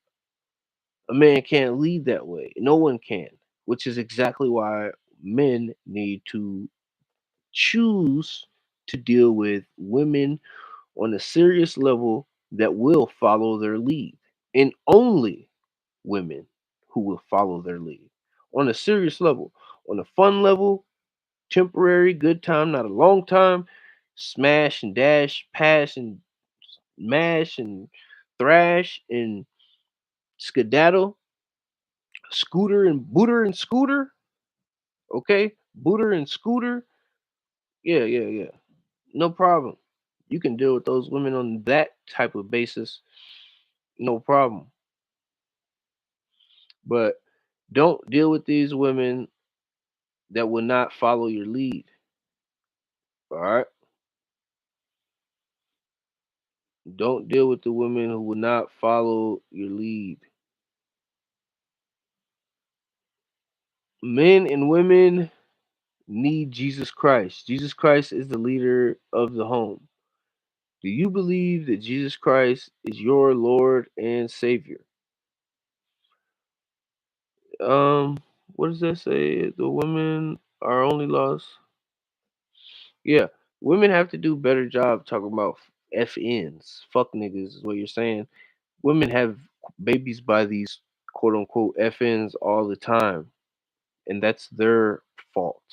A man can't lead that way. No one can, which is exactly why men need to choose to deal with women on a serious level that will follow their lead, and only women who will follow their lead on a serious level. On a fun level, temporary, good time, not a long time, smash and dash, pass and mash and thrash and skedaddle, scooter and booter and scooter. Okay, booter and scooter. Yeah, yeah, yeah. No problem. You can deal with those women on that type of basis. No problem. But Don't deal with these women that will not follow your lead. All right. Don't deal with the women who will not follow your lead. Men and women need Jesus Christ. Jesus Christ is the leader of the home. Do you believe that Jesus Christ is your Lord and Savior? Um, what does that say? The women are only lost. Yeah, women have to do better job talking about FNs. Fuck niggas is what you're saying. Women have babies by these quote unquote FNs all the time, and that's their fault.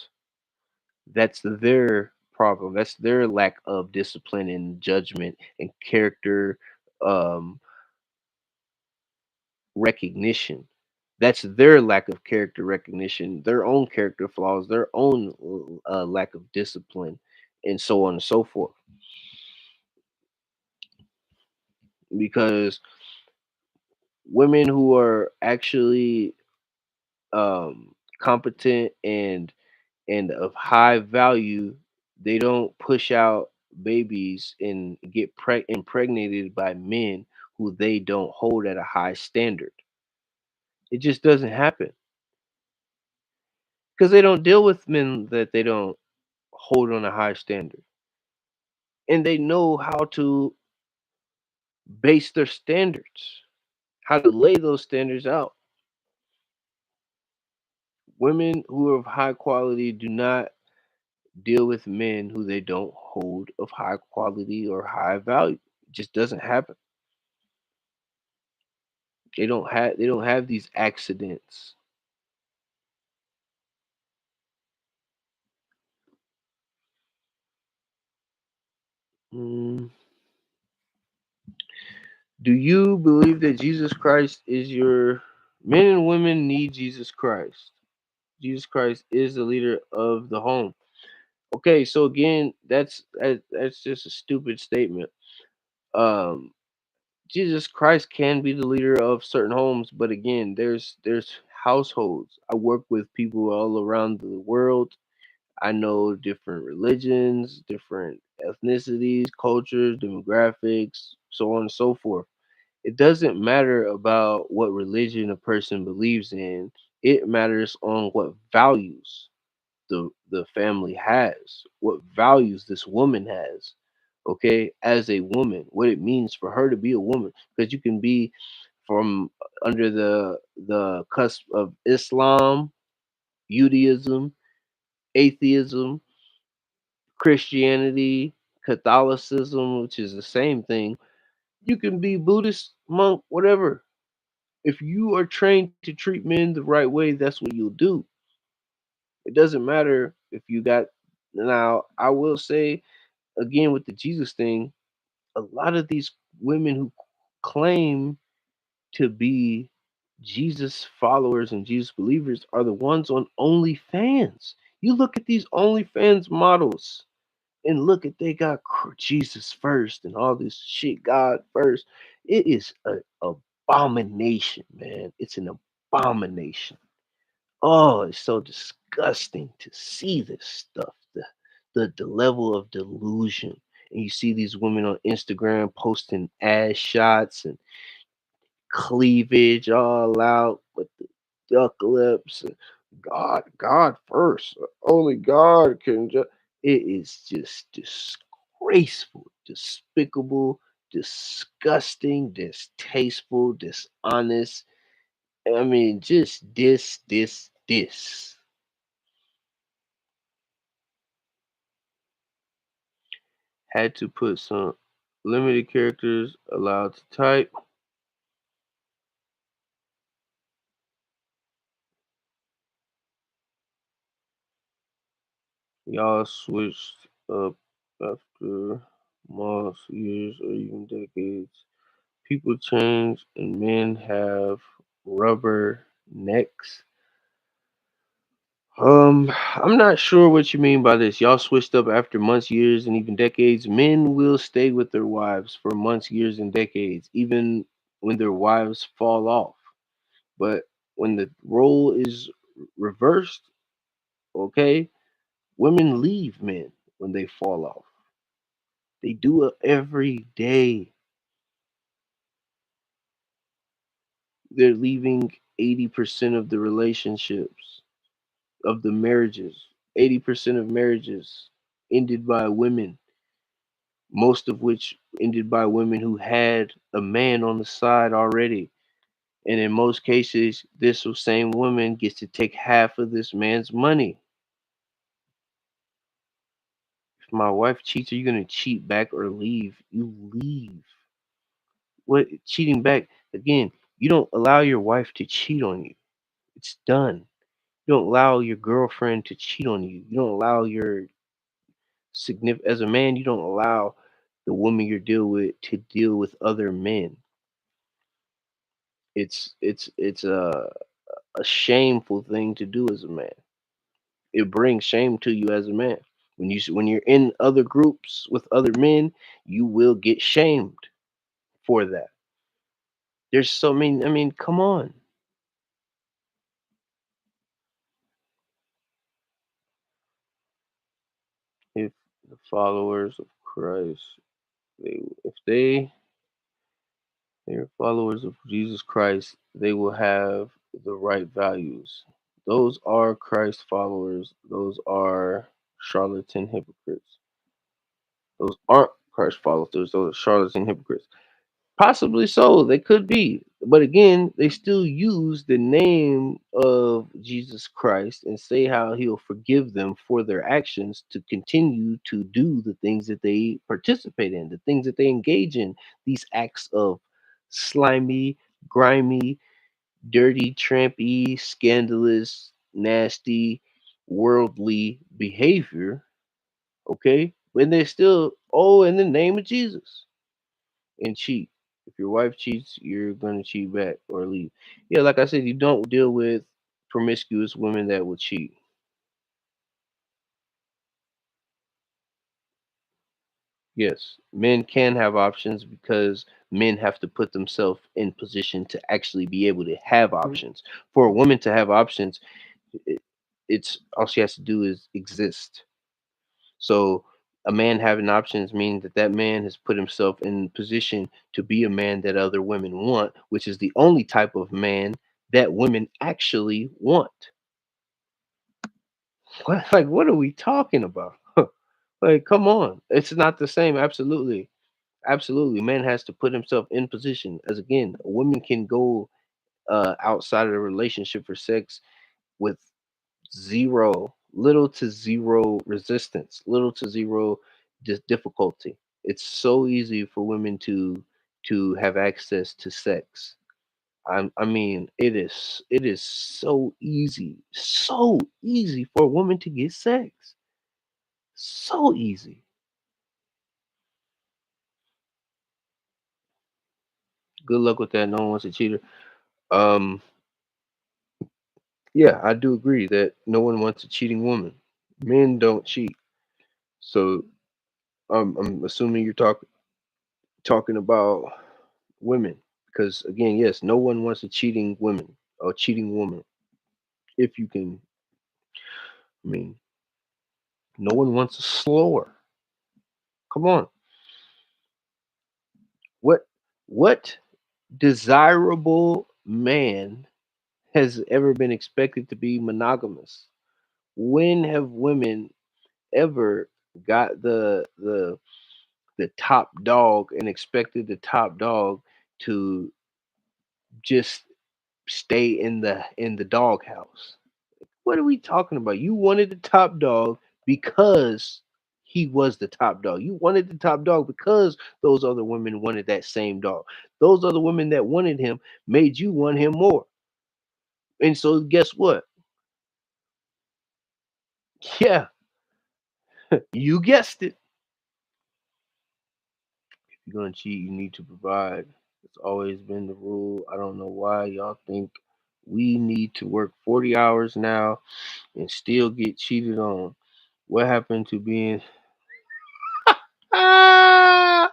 That's their problem. That's their lack of discipline and judgment and character um, recognition. That's their lack of character recognition, their own character flaws, their own lack of discipline, and so on and so forth. Because women who are actually competent and of high value, they don't push out babies and get impregnated by men who they don't hold at a high standard. It just doesn't happen because they don't deal with men that they don't hold on a high standard, and they know how to base their standards, how to lay those standards out. Women who are of high quality do not deal with men who they don't hold of high quality or high value. It just doesn't happen. They don't have these accidents. Mm. Do you believe that Jesus Christ is your men and women need Jesus Christ? Jesus Christ is the leader of the home. Okay, so again, that's just a stupid statement. Um, Jesus Christ can be the leader of certain homes, but again, there's households. I work with people all around the world. I know different religions, different ethnicities, cultures, demographics, so on and so forth. It doesn't matter about what religion a person believes in. It matters on what values the family has, what values this woman has. Okay, as a woman, what it means for her to be a woman, because you can be from under the cusp of Islam, Judaism, atheism, Christianity, Catholicism, which is the same thing. You can be Buddhist, monk, whatever. If you are trained to treat men the right way, that's what you'll do. It doesn't matter if you got. Now, I will say again with the Jesus thing, a lot of these women who claim to be Jesus followers and Jesus believers are the ones on OnlyFans. You look at these OnlyFans models and look at they got Jesus first and all this shit, God first. It is a abomination, man. It's an abomination. Oh, it's so disgusting to see this stuff. The level of delusion. And you see these women on Instagram posting ass shots and cleavage all out with the duck lips. And God first. Only God can just. It is just disgraceful, despicable, disgusting, distasteful, dishonest. I mean, just this. Had to put some limited characters allowed to type. Y'all switched up after months, years, or even decades. People change and men have rubber necks. I'm not sure what you mean by this. Y'all switched up after months, years, and even decades. Men will stay with their wives for months, years, and decades, even when their wives fall off. But when the role is reversed, okay, women leave men when they fall off. They do it every day. They're leaving 80% of the relationships, of the marriages. 80% of marriages ended by women, most of which ended by women who had a man on the side already. And in most cases, this same woman gets to take half of this man's money. If my wife cheats, are you going to cheat back or leave? You leave. What cheating back? Again, you don't allow your wife to cheat on you. It's done. You don't allow your girlfriend to cheat on you. You don't allow your significant, as a man, you don't allow the woman you deal with to deal with other men. It's a shameful thing to do as a man. It brings shame to you as a man. When you're in other groups with other men, you will get shamed for that. There's so many. I mean, come on. If the followers of Christ, if they're followers of Jesus Christ, they will have the right values. Those are Christ followers. Those are charlatan hypocrites. Those aren't Christ followers. Those are charlatan hypocrites. Possibly so, they could be. But again, they still use the name of Jesus Christ and say how he'll forgive them for their actions to continue to do the things that they participate in, the things that they engage in, these acts of slimy, grimy, dirty, trampy, scandalous, nasty, worldly behavior. Okay? When they still, oh, in the name of Jesus, and cheat. If your wife cheats, you're gonna cheat back or leave. Yeah, like I said, you don't deal with promiscuous women that will cheat. Yes, men can have options because men have to put themselves in position to actually be able to have options. For a woman to have options, it, it's all she has to do is exist. So a man having options means that that man has put himself in position to be a man that other women want, which is the only type of man that women actually want. What are we talking about? Like, come on. It's not the same. Absolutely. Absolutely. Man has to put himself in position. As again, a woman can go outside of the relationship for sex with little to zero resistance, little to zero difficulty. It's so easy for women to have access to sex. I mean, it is so easy for a woman to get sex, so easy. Good luck with that. No one wants a cheater. Um, yeah, I do agree that no one wants a cheating woman. Men don't cheat. So I'm assuming you're talking about women, because again, yes, no one wants a cheating woman or cheating woman. If you can, I mean, no one wants a slower. Come on, what what desirable man has ever been expected to be monogamous? When have women ever got the top dog and expected the top dog to just stay in the doghouse? What are we talking about? You wanted the top dog because he was the top dog. You wanted the top dog because those other women wanted that same dog. Those other women that wanted him made you want him more. And so guess what? Yeah, you guessed it. If you're gonna cheat, you need to provide. It's always been the rule. I don't know why y'all think we need to work 40 hours now and still get cheated on. What happened to being ah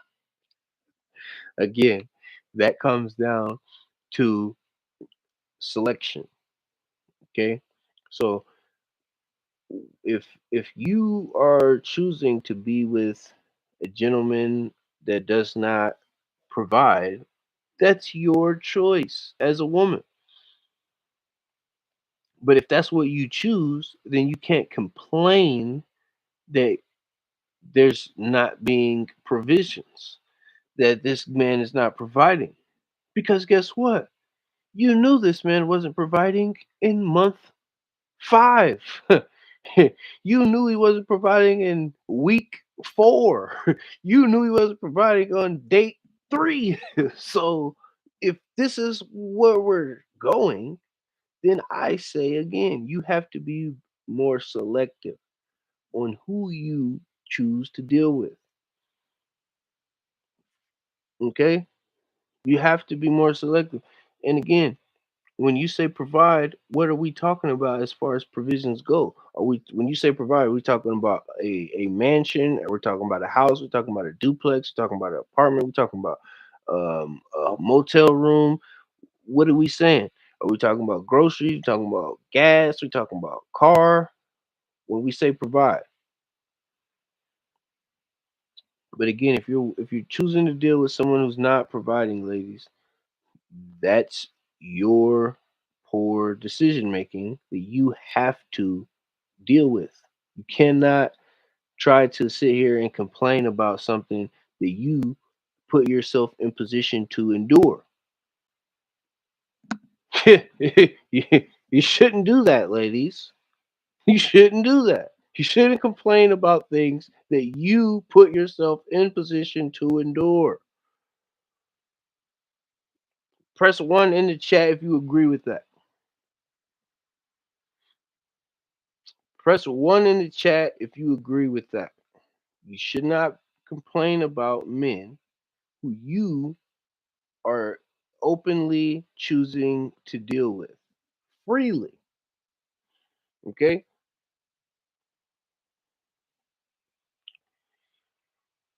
again, that comes down to selection. Okay, so if you are choosing to be with a gentleman that does not provide, that's your choice as a woman. But if that's what you choose, then you can't complain that there's not being provisions, that this man is not providing. Because guess what? You knew this man wasn't providing in month 5. You knew he wasn't providing in week 4. You knew he wasn't providing on date 3. So if this is where we're going, then I say again, you have to be more selective on who you choose to deal with. Okay? You have to be more selective. And again, when you say provide, what are we talking about as far as provisions go? Are we when you say provide, are we talking about a mansion? Are we talking about a house? We're talking about a duplex, we're talking about an apartment, we're talking about a motel room. What are we saying? Are we talking about groceries? We're talking about gas, we're talking about car. When we say provide. But again, if you're choosing to deal with someone who's not providing, ladies, that's your poor decision making that you have to deal with. You cannot try to sit here and complain about something that you put yourself in position to endure. You shouldn't do that, ladies. You shouldn't do that. You shouldn't complain about things that you put yourself in position to endure. Press 1 in the chat if you agree with that. Press 1 in the chat if you agree with that. You should not complain about men who you are openly choosing to deal with freely. Okay?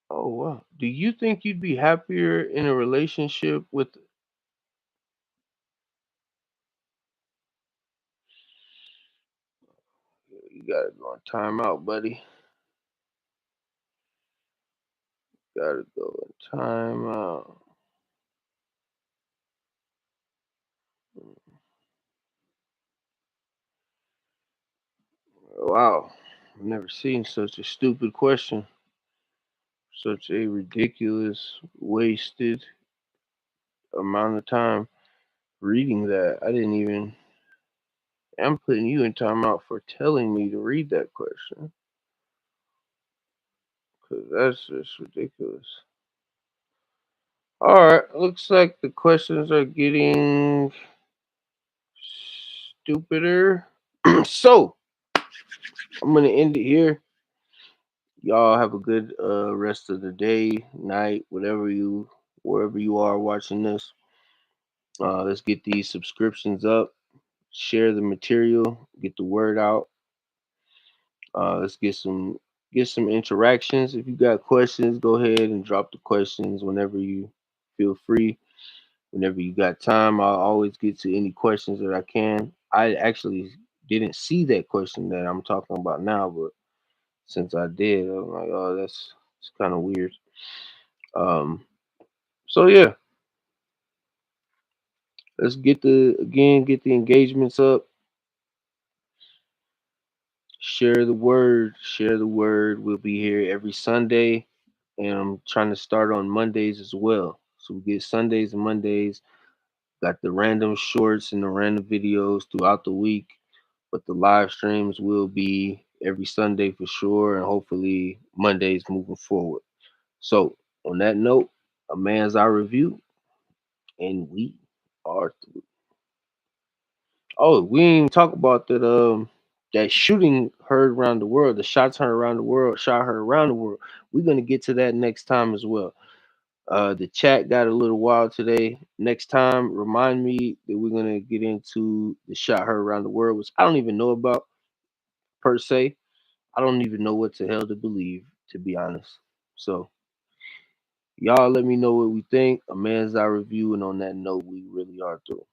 Oh, wow. Do you think you'd be happier in a relationship with. You gotta go on timeout, buddy. Gotta go in timeout. Wow. I've never seen such a stupid question. Such a ridiculous, wasted amount of time reading that. I didn't even. I'm putting you in timeout for telling me to read that question. Because that's just ridiculous. Alright, looks like the questions are getting stupider. So, I'm going to end it here. Y'all have a good rest of the day, night, wherever you are watching this. Let's get these subscriptions up, share the material, get the word out. Let's get some interactions. If you got questions, go ahead and drop the questions whenever you feel free. Whenever you got time, I'll always get to any questions that I can. I actually didn't see that question that I'm talking about now, but since I did, I'm like, oh, it's kind of weird. Um, so yeah, let's get the engagements up. Share the word. Share the word. We'll be here every Sunday, and I'm trying to start on Mondays as well. So we get Sundays and Mondays. Got the random shorts and the random videos throughout the week, but the live streams will be every Sunday for sure, and hopefully Mondays moving forward. So on that note, a man's eye review, and we are through. Oh, we didn't even talk about that shooting heard around the world, the shots heard around the world, shot heard around the world. We're gonna get to that next time as well. The chat got a little wild today. Next time, remind me that we're gonna get into the shot heard around the world, which I don't even know about per se. I don't even know what the hell to believe, to be honest. So y'all let me know what we think. A man's eye review, and on that note, we really are through.